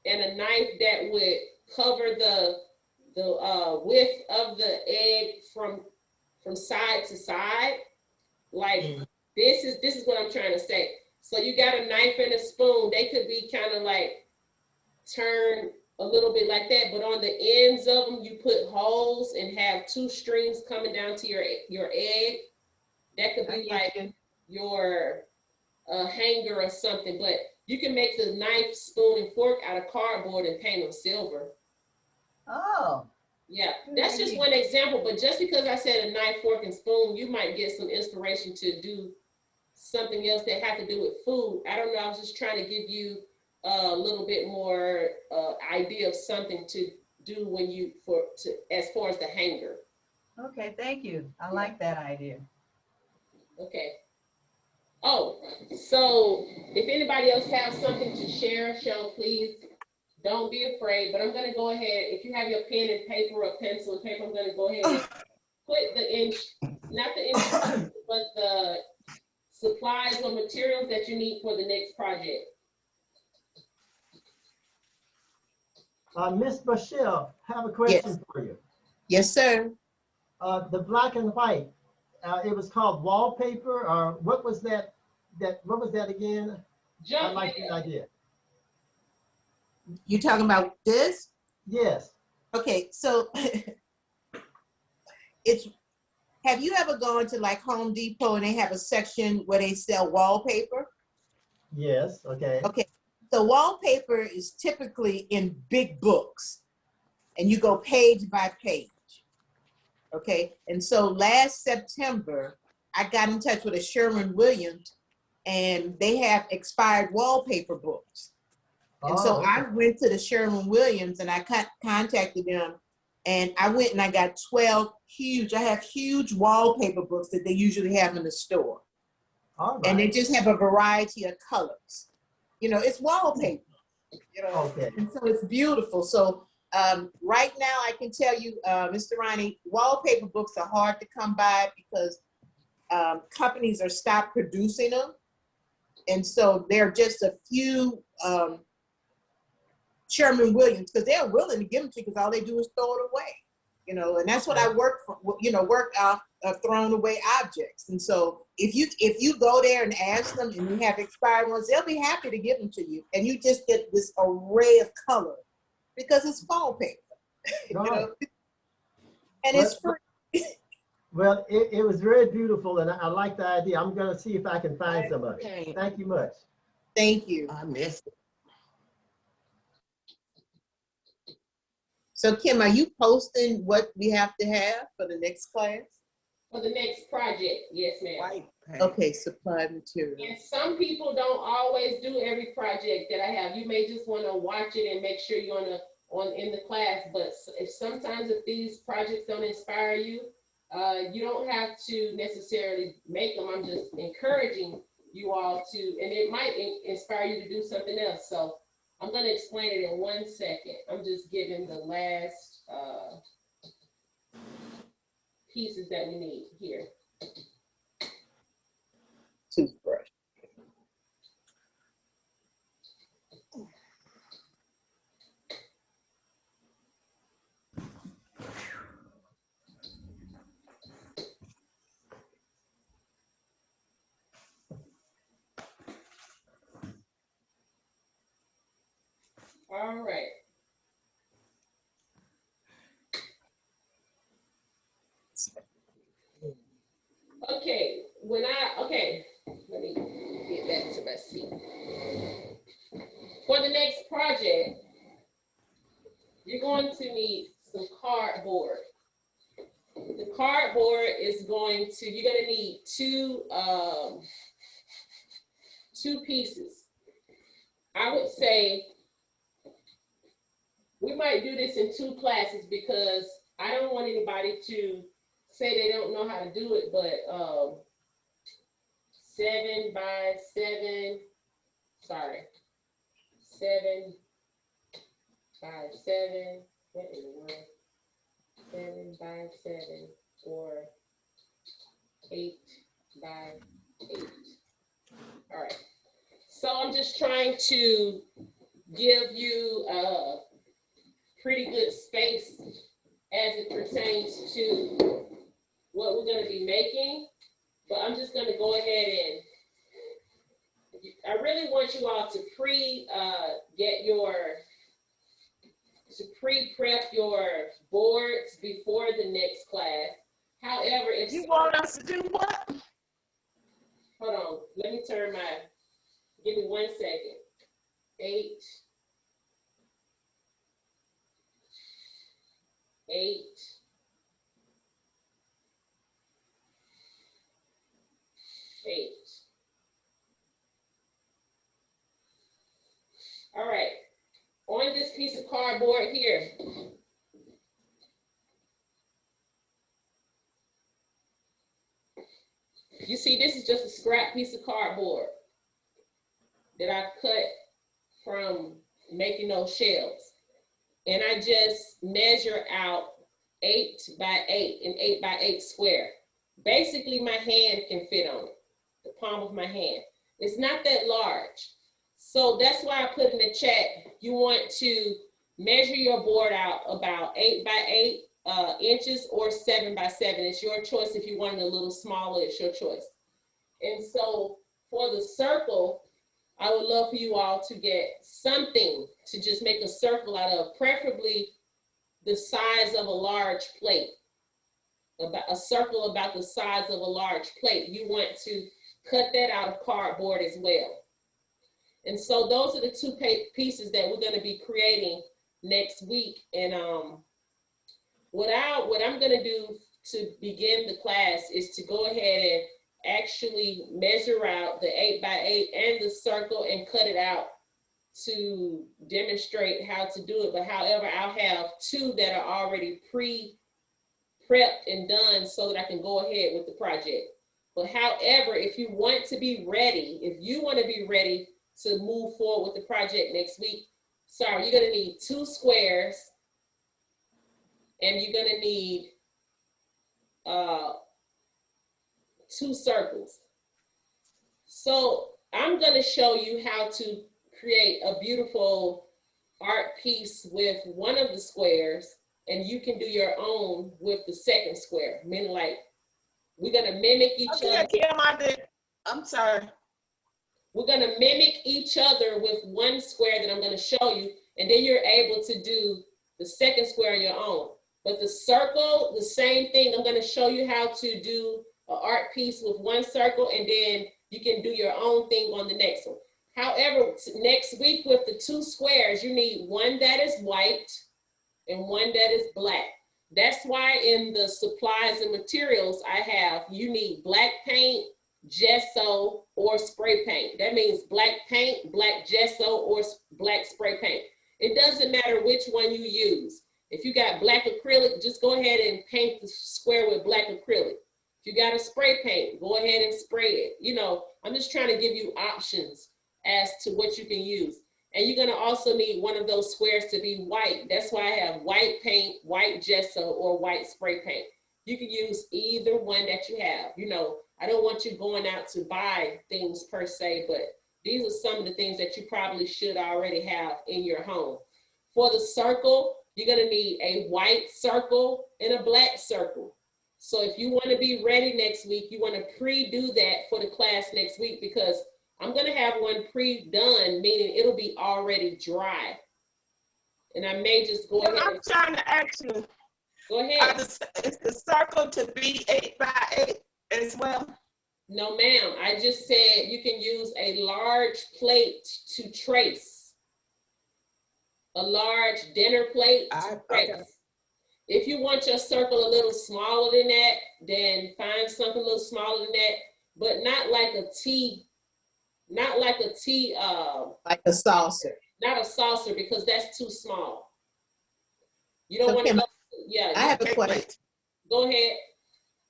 and a knife that would cover the width of the egg from side to side. Like this is what I'm trying to say. So you got a knife and a spoon. They could be kind of like turned a little bit like that, but on the ends of them, you put holes and have two strings coming down to your egg. That could be like your hanger or something, but you can make the knife, spoon, and fork out of cardboard and paint them silver. Oh. Yeah, that's just one example, but just because I said a knife, fork, and spoon, you might get some inspiration to do something else that have to do with food. I don't know, I was just trying to give you a little bit more idea of something to do as far as the hanger. Okay, thank you. I like that idea. Okay. Oh, so if anybody else has something to share, please don't be afraid. But I'm going to go ahead. If you have your pen and paper or pencil and paper, I'm going to go ahead and put not the instructions, but the supplies or materials that you need for the next project. Miss Michelle, I have a question for you. Yes, sir. The black and white, it was called wallpaper, or what was that? What was that again? I like the idea. You talking about this? Yes. Okay, so have you ever gone to like Home Depot and they have a section where they sell wallpaper? Yes, okay. Okay, so wallpaper is typically in big books and you go page by page. Okay, and so last September, I got in touch with a Sherwin-Williams and they have expired wallpaper books. And so Oh, I okay. went to the Sherwin-Williams and I contacted them, and I went and I got 12 huge, I have huge wallpaper books that they usually have in the store. All And they right. just have a variety of colors. You know, it's wallpaper, you know, Okay. and so it's beautiful. So right now I can tell you, Mr. Ronnie, wallpaper books are hard to come by because companies are stopped producing them. And so there are just a few Sherwin-Williams, because they're willing to give them to you because all they do is throw it away, you know, and that's what I work for, you know, work out of thrown away objects. And so if you go there and ask them and you have expired ones, they'll be happy to give them to you. And you just get this array of color because it's wallpaper, you Right. know, and it's free. Well, it was very beautiful, and I like the idea. I'm going to see if I can find some of it. Okay. Thank you much. Thank you. I missed it. So Kim, are you posting what we have to have for the next class? For the next project, yes, ma'am. White page. Okay, supply material. And some people don't always do every project that I have. You may just want to watch it and make sure you're in the class. But if these projects don't inspire you, you don't have to necessarily make them. I'm just encouraging you all to, and it might inspire you to do something else. So I'm going to explain it in 1 second. I'm just giving the last pieces that we need here. Toothbrush. All right. Okay, let me get back to my seat. For the next project, you're going to need some cardboard. The cardboard is you're gonna need two pieces. I would say we might do this in 2 classes because I don't want anybody to say they don't know how to do it, but 7 by 7 what in the world? 7 by 7 or 8 by 8. All right. So I'm just trying to give you a pretty good space as it pertains to what we're going to be making. But I'm just going to go ahead and I really want you all to pre-prep your boards before the next class. However, if You want us to do what? hold on, give me 1 second. 8, 8, 8. All right, on this piece of cardboard here, you see this is just a scrap piece of cardboard that I cut from making those shells. And I just measure out 8 by 8, an 8 by 8 square. Basically, my hand can fit on it, the palm of my hand. It's not that large. So that's why I put in the chat, you want to measure your board out about 8 by 8 inches or 7 by 7. It's your choice. If you want it a little smaller, it's your choice. And so for the circle, I would love for you all to get something to just make a circle out of, preferably the size of a large plate, about a circle about the size of a large plate. You want to cut that out of cardboard as well. And so those are the 2 pieces that we're going to be creating next week. And what I'm going to do to begin the class is to go ahead and actually measure out the 8 by 8 and the circle and cut it out to demonstrate how to do it, but however, I'll have 2 that are already prepped and done so that I can go ahead with the project. But however, if you want to be ready, if you want to be ready to move forward with the project next week, sorry, you're gonna need 2 squares and you're gonna need 2 circles. So I'm gonna show you how to create a beautiful art piece with one of the squares, and you can do your own with the second square. Meaning, like, we're gonna mimic each other. Kim, I did. I'm sorry. We're gonna mimic each other with one square that I'm gonna show you, and then you're able to do the second square on your own. But the circle, the same thing. I'm gonna show you how to do an art piece with one circle, and then you can do your own thing on the next one. However, next week with the 2 squares, you need one that is white and one that is black. That's why in the supplies and materials I have, you need black paint, gesso, or spray paint. That means black paint, black gesso, or black spray paint. It doesn't matter which one you use. If you got black acrylic, just go ahead and paint the square with black acrylic. If you got a spray paint, go ahead and spray it. You know, I'm just trying to give you options as to what you can use. And you're gonna also need one of those squares to be white. That's why I have white paint, white gesso, or white spray paint. You can use either one that you have. You know, I don't want you going out to buy things per se, but these are some of the things that you probably should already have in your home. For the circle, you're gonna need a white circle and a black circle. So if you wanna be ready next week, you wanna pre-do that for the class next week, because I'm gonna have one pre-done, meaning it'll be already dry. And I may just go ahead. I'm trying to ask you. Go ahead. Is the circle to be 8 by 8 as well? No, ma'am. I just said you can use a large plate to trace. A large dinner plate to trace. Okay. If you want your circle a little smaller than that, then find something a little smaller than that, but not like a T. Not like a T. Like a saucer. Not a saucer, because that's too small. You don't want to go. Yeah. I have a question. Go ahead.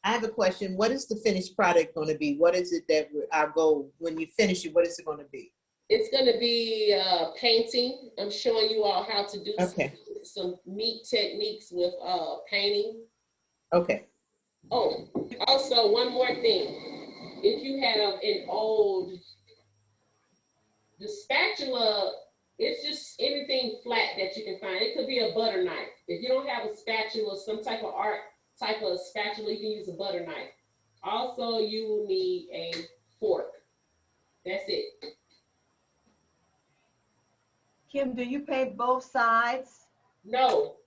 I have a question. What is the finished product going to be? What is it that our goal, when you finish it, what is it going to be? It's going to be painting. I'm showing you all how to do some neat techniques with painting. Okay. Oh, also one more thing. If you have an old, the spatula, it's just anything flat that you can find. It could be a butter knife. If you don't have a spatula, some type of art type of spatula, you can use a butter knife. Also, you will need a fork. That's it. Kim, do you paint both sides? No.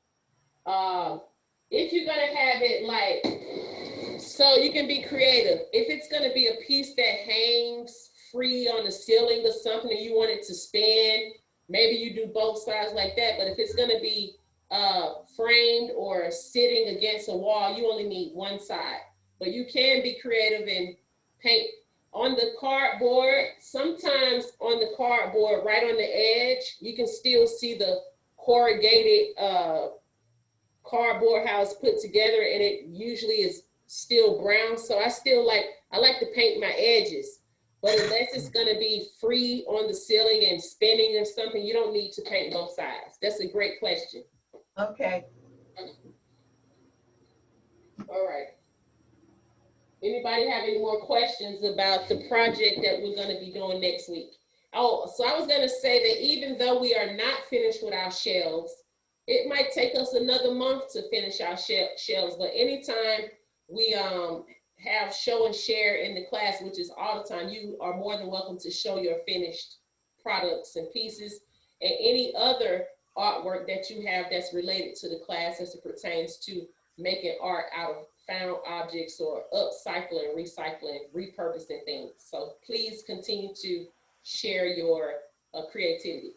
If you're gonna have it like, so you can be creative. If it's gonna be a piece that hangs free on the ceiling or something and you want it to spin, maybe you do both sides like that. But if it's gonna be framed or sitting against a wall, you only need one side. But you can be creative and paint on the cardboard. Sometimes on the cardboard, right on the edge, you can still see the corrugated cardboard how it's put together, and it usually is still brown. So I like to paint my edges, but unless it's gonna be free on the ceiling and spinning or something, you don't need to paint both sides. That's a great question. Okay. All right. Anybody have any more questions about the project that we're gonna be doing next week? Oh, so I was gonna say that even though we are not finished with our shelves, it might take us another month to finish our shelves, but anytime we have show and share in the class, which is all the time, you are more than welcome to show your finished products and pieces and any other artwork that you have that's related to the class as it pertains to making art out of found objects or upcycling, recycling, repurposing things. So please continue to share your creativity.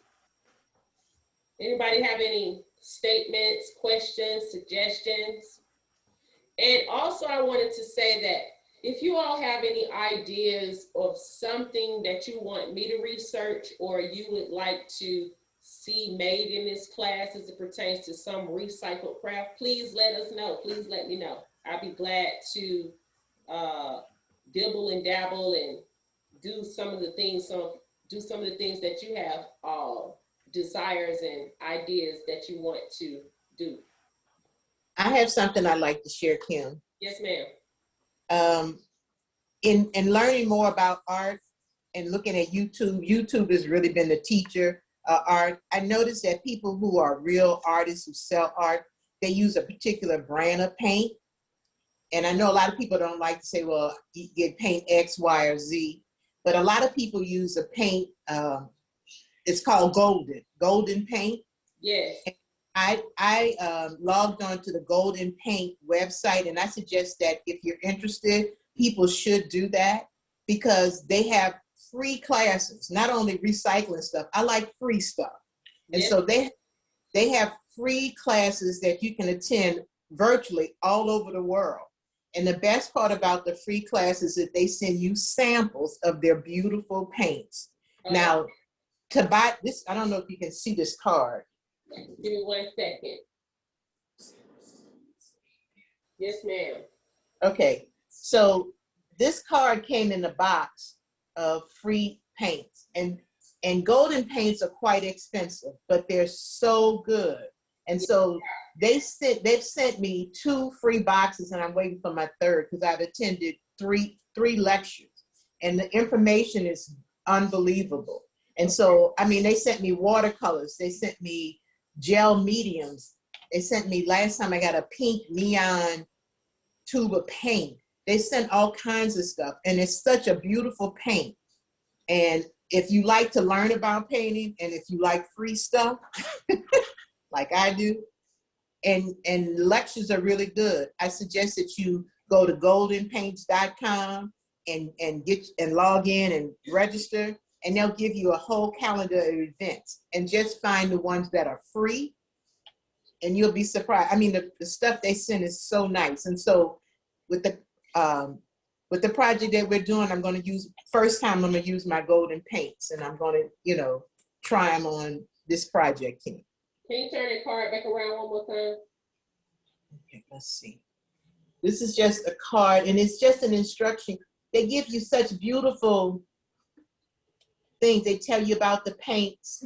Anybody have any statements, questions, suggestions? And also I wanted to say that If you all have any ideas of something that you want me to research or you would like to see made in this class as it pertains to some recycled craft, please let us know. Please let me know. I'd be glad to dibble and dabble and do some of the things that you have desires and ideas that you want to do. I have something I'd like to share, Kim. Yes, ma'am. In learning more about art and looking at YouTube has really been the teacher art. I noticed that people who are real artists who sell art, they use a particular brand of paint. And I know a lot of people don't like to say, well, you get paint X, Y, or Z, but a lot of people use a paint, it's called golden paint. Yes. I logged on to the Golden Paint website, and I suggest that if you're interested, people should do that because they have free classes, not only recycling stuff. I like free stuff. And Yes. so they have free classes that you can attend virtually all over the world. And the best part about the free classes is that they send you samples of their beautiful paints. Now, to buy this, I don't know if you can see this card. Give me 1 second. Yes, ma'am. Okay, so this card came in a box of free paints, and golden paints are quite expensive, but they're so good. And so they've sent me 2 free boxes, and I'm waiting for my third because I've attended three lectures, and the information is unbelievable. And so, I mean, they sent me watercolors, they sent me gel mediums, they sent me, last time I got a pink neon tube of paint. They sent all kinds of stuff, and it's such a beautiful paint. And if you like to learn about painting, and if you like free stuff, like I do, and lectures are really good, I suggest that you go to goldenpaints.com and log in and register, and they'll give you a whole calendar of events, and just find the ones that are free, and you'll be surprised. I mean, the stuff they send is so nice. And so with the project that we're doing, I'm going to use my golden paints, and I'm going to, try them on this project, Kim. Can you turn the card back around one more time? Okay, let's see. This is just a card, and it's just an instruction. They give you such beautiful things. They tell you about the paints,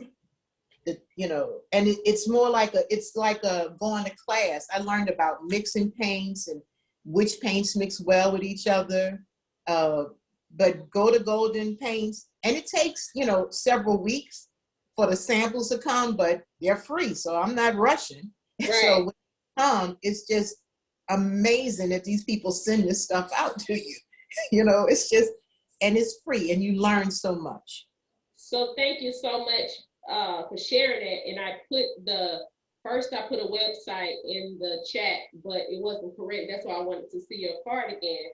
and it's more like going to class. I learned about mixing paints and which paints mix well with each other. But go to Golden Paints, and it takes, several weeks for the samples to come, but they're free, so I'm not rushing. Right. So when they come, it's just amazing that these people send this stuff out to you. It's just, and it's free, and you learn so much. So thank you so much for sharing that. And I put a website in the chat, but it wasn't correct. That's why I wanted to see your card again.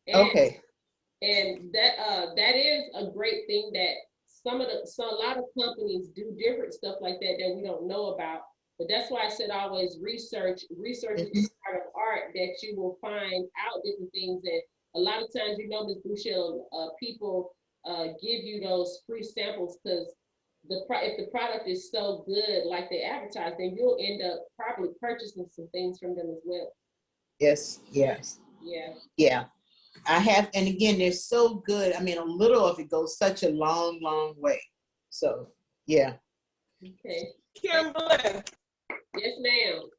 And, okay. And that is a great thing that a lot of companies do different stuff like that we don't know about. But that's why I said always research. Research is part of art, that you will find out different things. And a lot of times, Ms. Bouchelle, people give you those free samples because if the product is so good, like they advertise, then you'll end up probably purchasing some things from them as well. Yes. Yeah. I have, and again, they're so good. I mean, a little of it goes such a long, long way. So, yeah. Okay. Kimberlie. Yes, ma'am.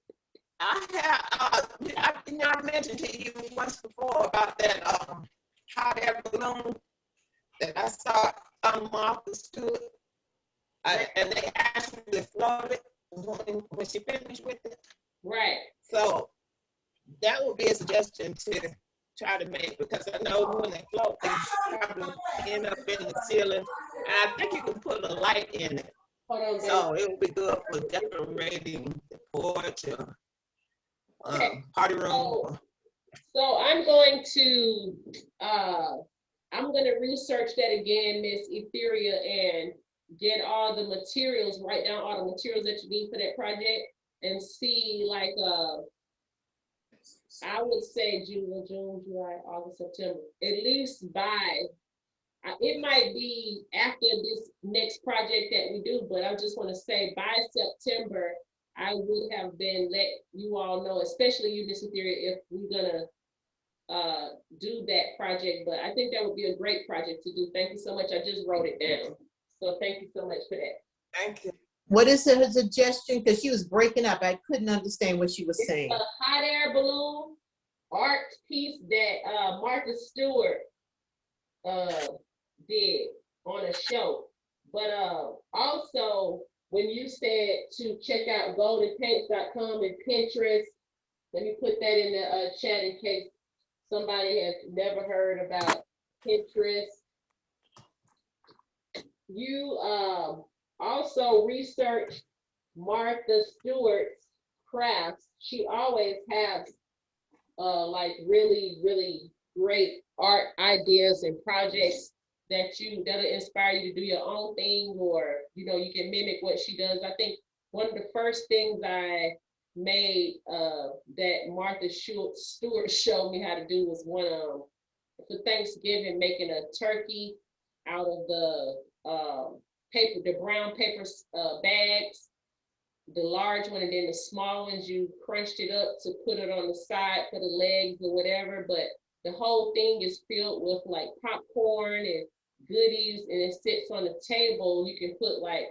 I mentioned to you once before about that hot air balloon that I saw on Martha's Stewart. And they actually floated when she finished with it. Right. So that would be a suggestion to try to make, because I know when they float, they probably end up in the ceiling. And I think you can put a light in it. Hold on, So it would be good for decorating the porch or party room. So I'm going to research that again, Miss Etheria, and get all the materials, write down all the materials that you need for that project, and see I would say June, July, August, September. At least by, it might be after this next project that we do, but I just want to say by September, I would have been let you all know, especially you, Mr. Theory, if we're gonna do that project. But I think that would be a great project to do. Thank you so much. I just wrote it down. So thank you so much for that. Thank you. What is her suggestion? Because she was breaking up. I couldn't understand what she was saying. It's a hot air balloon art piece that Martha Stewart did on a show. But also, when you said to check out goldenpaints.com and Pinterest, let me put that in the chat in case somebody has never heard about Pinterest. You also research Martha Stewart's crafts. She always has like really great art ideas and projects that'll inspire you to do your own thing, or you can mimic what she does. I think one of the first things I made that Martha Stewart showed me how to do was one for Thanksgiving, making a turkey out of the paper, the brown paper bags, the large one, and then the small ones you crunched it up to put it on the side for the legs or whatever. But the whole thing is filled with like popcorn and goodies, and it sits on the table. You can put like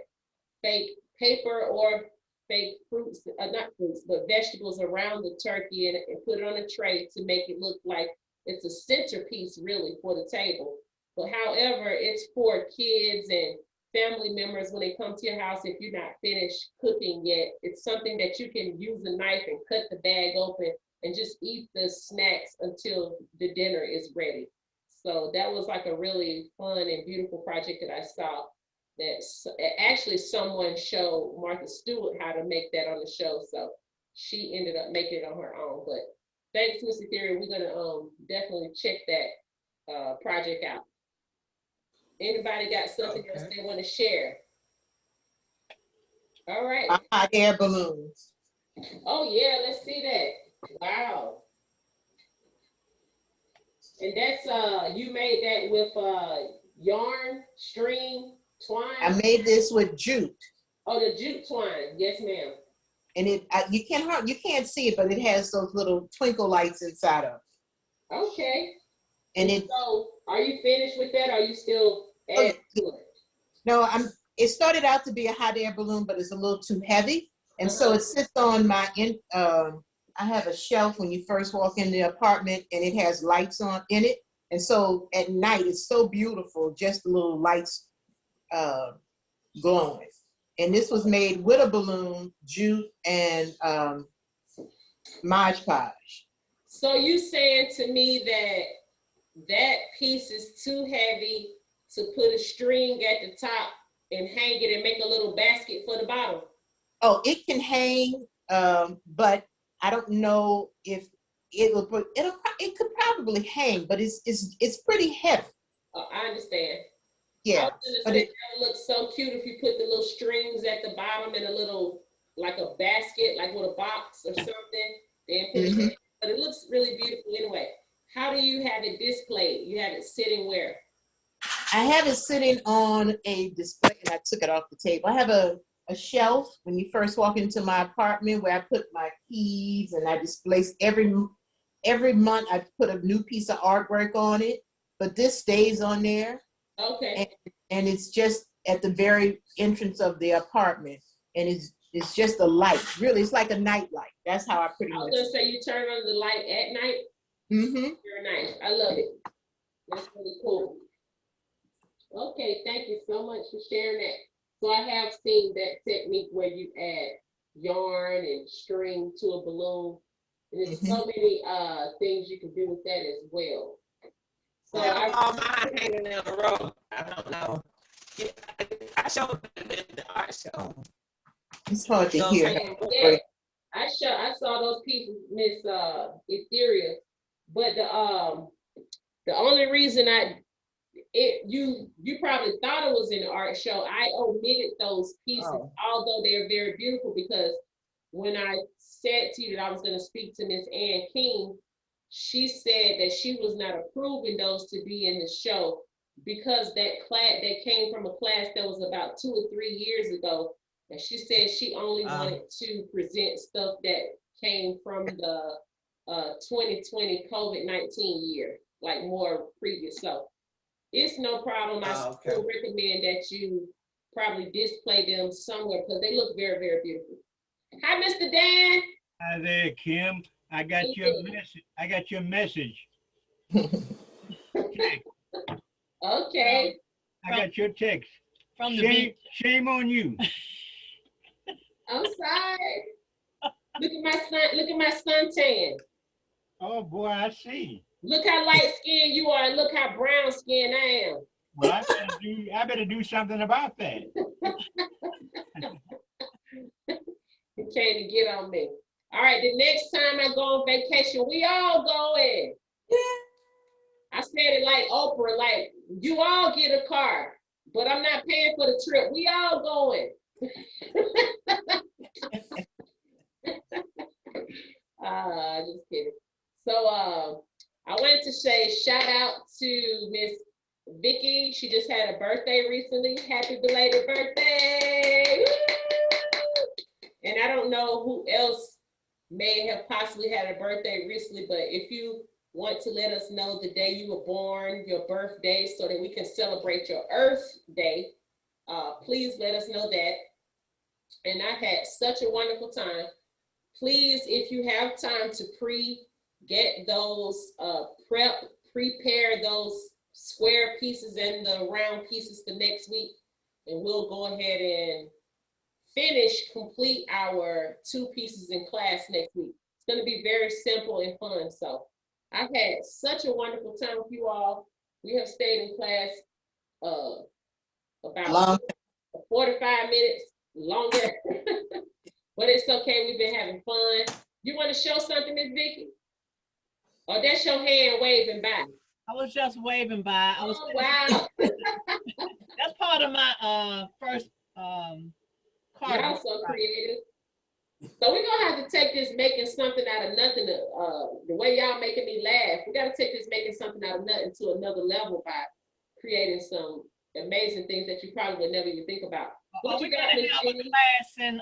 fake paper or fake fruits, not fruits, but vegetables around the turkey, and put it on a tray to make it look like it's a centerpiece really for the table. But however, it's for kids and family members when they come to your house. If you're not finished cooking yet, it's something that you can use a knife and cut the bag open and just eat the snacks until the dinner is ready. So that was like a really fun and beautiful project that I saw, that actually someone showed Martha Stewart how to make that on the show. So she ended up making it on her own. But thanks, Mr. Theory. We're gonna definitely check that project out. Anybody got something else they want to share? All right. Hot air balloons. Oh yeah, let's see that. Wow. And that's you made that with yarn, string, twine? I made this with jute. Oh, the jute twine. Yes, ma'am. And you can't see it, but it has those little twinkle lights inside of it. Okay. And so are you finished with that? Or are you still adding to it? No, it started out to be a hot air balloon, but it's a little too heavy. And so it sits on my, I have a shelf when you first walk in the apartment, and it has lights on in it. And so at night, it's so beautiful, just the little lights glowing. And this was made with a balloon, jute, and Mod Podge. So you saying to me that piece is too heavy to put a string at the top and hang it and make a little basket for the bottom? Oh, it can hang, but I don't know if it could probably hang, but it's pretty heavy. Oh, I understand. Yeah, I was gonna say that would look so cute if you put the little strings at the bottom in a little, like a basket, like with a box or something. Then put it, but it looks really beautiful anyway. How do you have it displayed? You have it sitting where? I have it sitting on a display, and I took it off the table. I have a shelf when you first walk into my apartment where I put my keys, and I display every month. I put a new piece of artwork on it, but this stays on there. Okay. And it's just at the very entrance of the apartment, and it's just a light. Really, it's like a night light. That's how I pretty much. I was gonna say you turn on the light at night. Very nice. I love it. That's really cool. Okay, thank you so much for sharing that. So I have seen that technique where you add yarn and string to a balloon. And there's so many things you can do with that as well. So I saw mine hanging in a row. I don't know. I showed it in the art show. It's hard to hear. Yeah, I saw those pieces, Miss Etheria. But the only reason you probably thought it was in the art show. I omitted those pieces, although they're very beautiful, because when I said to you that I was gonna speak to Miss Ann King, she said that she was not approving those to be in the show because that class, that came from a class that was about 2 or 3 years ago. And she said she only wanted to present stuff that came from the 2020 COVID-19 year, like more previous. So it's no problem. I still recommend that you probably display them somewhere because they look very, very beautiful. Hi, Mr. Dan. Hi there, Kim. I got your message. I got your message. Okay. I got your text. From the beach. Shame on you. I'm sorry. Look at my son. Look at my suntan. Oh boy, I see. Look how light skinned you are. And look how brown skinned I am. Well, I better do something about that. You can't get on me. All right, the next time I go on vacation, we all going. I said it like Oprah, like you all get a car, but I'm not paying for the trip. We all going. Just kidding. So I wanted to say shout out to Miss Vicky. She just had a birthday recently. Happy belated birthday. Woo! And I don't know who else may have possibly had a birthday recently, but if you want to let us know the day you were born, your birthday, so that we can celebrate your Earth Day, please let us know that. And I've had such a wonderful time. Please, if you have time to get those prepare those square pieces and the round pieces for next week, and we'll go ahead and complete our 2 pieces in class next week. It's going to be very simple and fun. So I've had such a wonderful time with you all. We have stayed in class about 45 minutes longer, but it's okay. We've been having fun. You want to show something, Miss Vicky? Or that's your hand waving by? I was just waving by. I was. Oh, wow. That's part of my first card. Y'all so creative. So we're gonna have to take this making something out of nothing. The way y'all making me laugh, we gotta take this making something out of nothing to another level by creating some amazing things that you probably would never even think about. Are we gonna have a class in?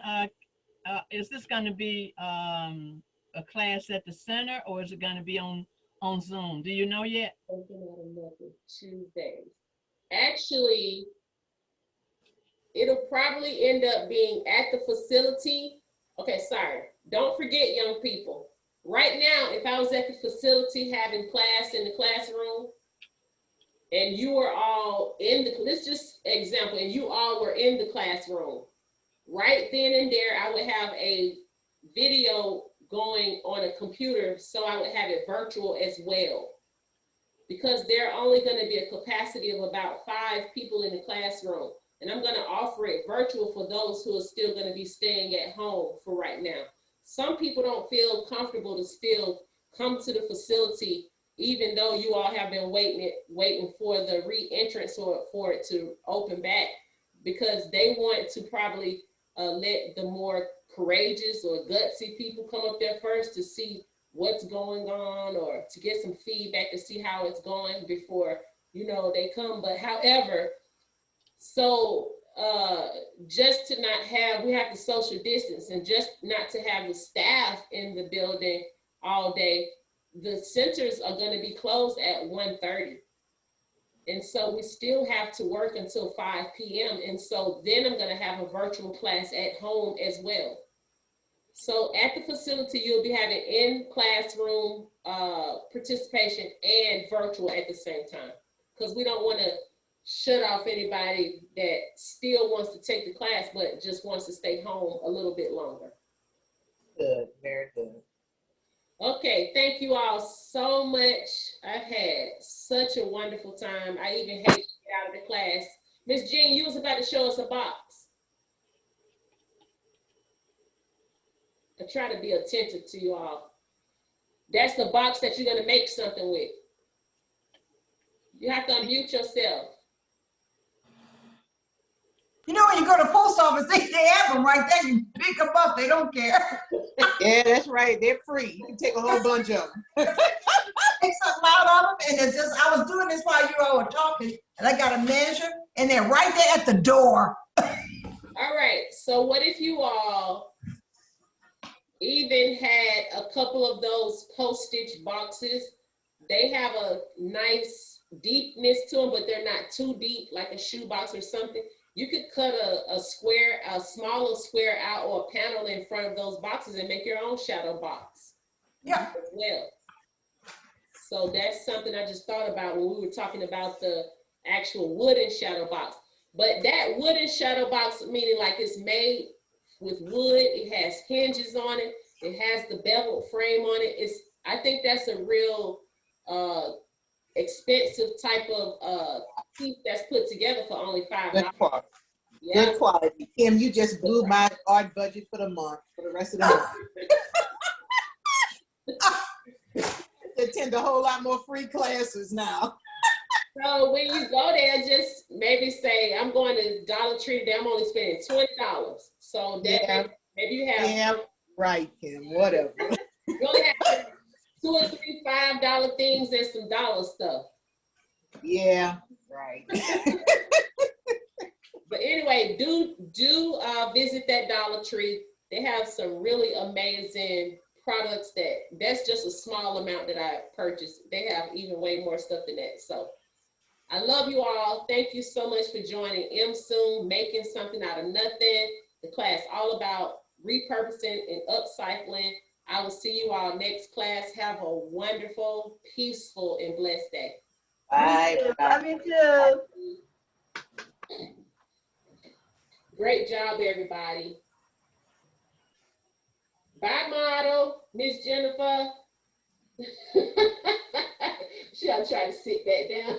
Is this gonna be a class at the center, or is it gonna be on Zoom? Do you know yet? Tuesdays. Actually, it'll probably end up being at the facility. Okay, sorry. Don't forget, young people. Right now, if I was at the facility having class in the classroom, and you were all in the, let's just example, and you all were in the classroom, right then and there, I would have a video going on a computer, so I would have it virtual as well. Because there are only going to be a capacity of about 5 people in the classroom. And I'm going to offer it virtual for those who are still going to be staying at home for right now. Some people don't feel comfortable to still come to the facility, even though you all have been waiting for the re-entrance or for it to open back, because they want to probably let the more courageous or gutsy people come up there first to see what's going on, or to get some feedback to see how it's going before, you know, they come. But however, so just to not have, we have to social distance, and just not to have the staff in the building all day, the centers are going to be closed at 1:30. And so we still have to work until 5 p.m. And so then I'm going to have a virtual class at home as well. So at the facility, you'll be having in classroom participation and virtual at the same time, because we don't want to shut off anybody that still wants to take the class, but just wants to stay home a little bit longer. Good, very good. Okay, thank you all so much. I've had such a wonderful time. I even hate to get out of the class. Miss Jean, you was about to show us a box. I try to be attentive to you all. That's the box that you're gonna make something with. You have to unmute yourself. You know, when you go to the post office, they have them right there. You pick them up. They don't care. Yeah, that's right. They're free. You can take a whole bunch of them. Take something out of them, and it's just, I was doing this while you all were talking, and I got a measure, and they're right there at the door. All right, so what if you all even had a couple of those postage boxes? They have a nice deepness to them, but they're not too deep, like a shoebox or something. You could cut a square, a smaller square out, or a panel in front of those boxes and make your own shadow box. Yeah. As well. So that's something I just thought about when we were talking about the actual wooden shadow box. But that wooden shadow box, meaning like it's made with wood, it has hinges on it, it has the beveled frame on it. I think that's a real expensive type of piece that's put together for only $5. Good quality. Yeah. Good quality. Kim, you just blew my art budget for the month, for the rest of the month. Attend a whole lot more free classes now. So when you go there, just maybe say, I'm going to Dollar Tree today, I'm only spending $20. So that Yeah. maybe you have. Yeah, right, Kim, whatever. You only have 2 or 3 $5 things and some dollar stuff. Yeah, right. But anyway, do visit that Dollar Tree. They have some really amazing products that's just a small amount that I purchased. They have even way more stuff than that. So I love you all. Thank you so much for joining MSOON, making something out of nothing. The class all about repurposing and upcycling. I will see you all next class. Have a wonderful, peaceful, and blessed day. Bye. Love you too. Great job, everybody. Bye, model, Miss Jennifer. She'll try to sit back down.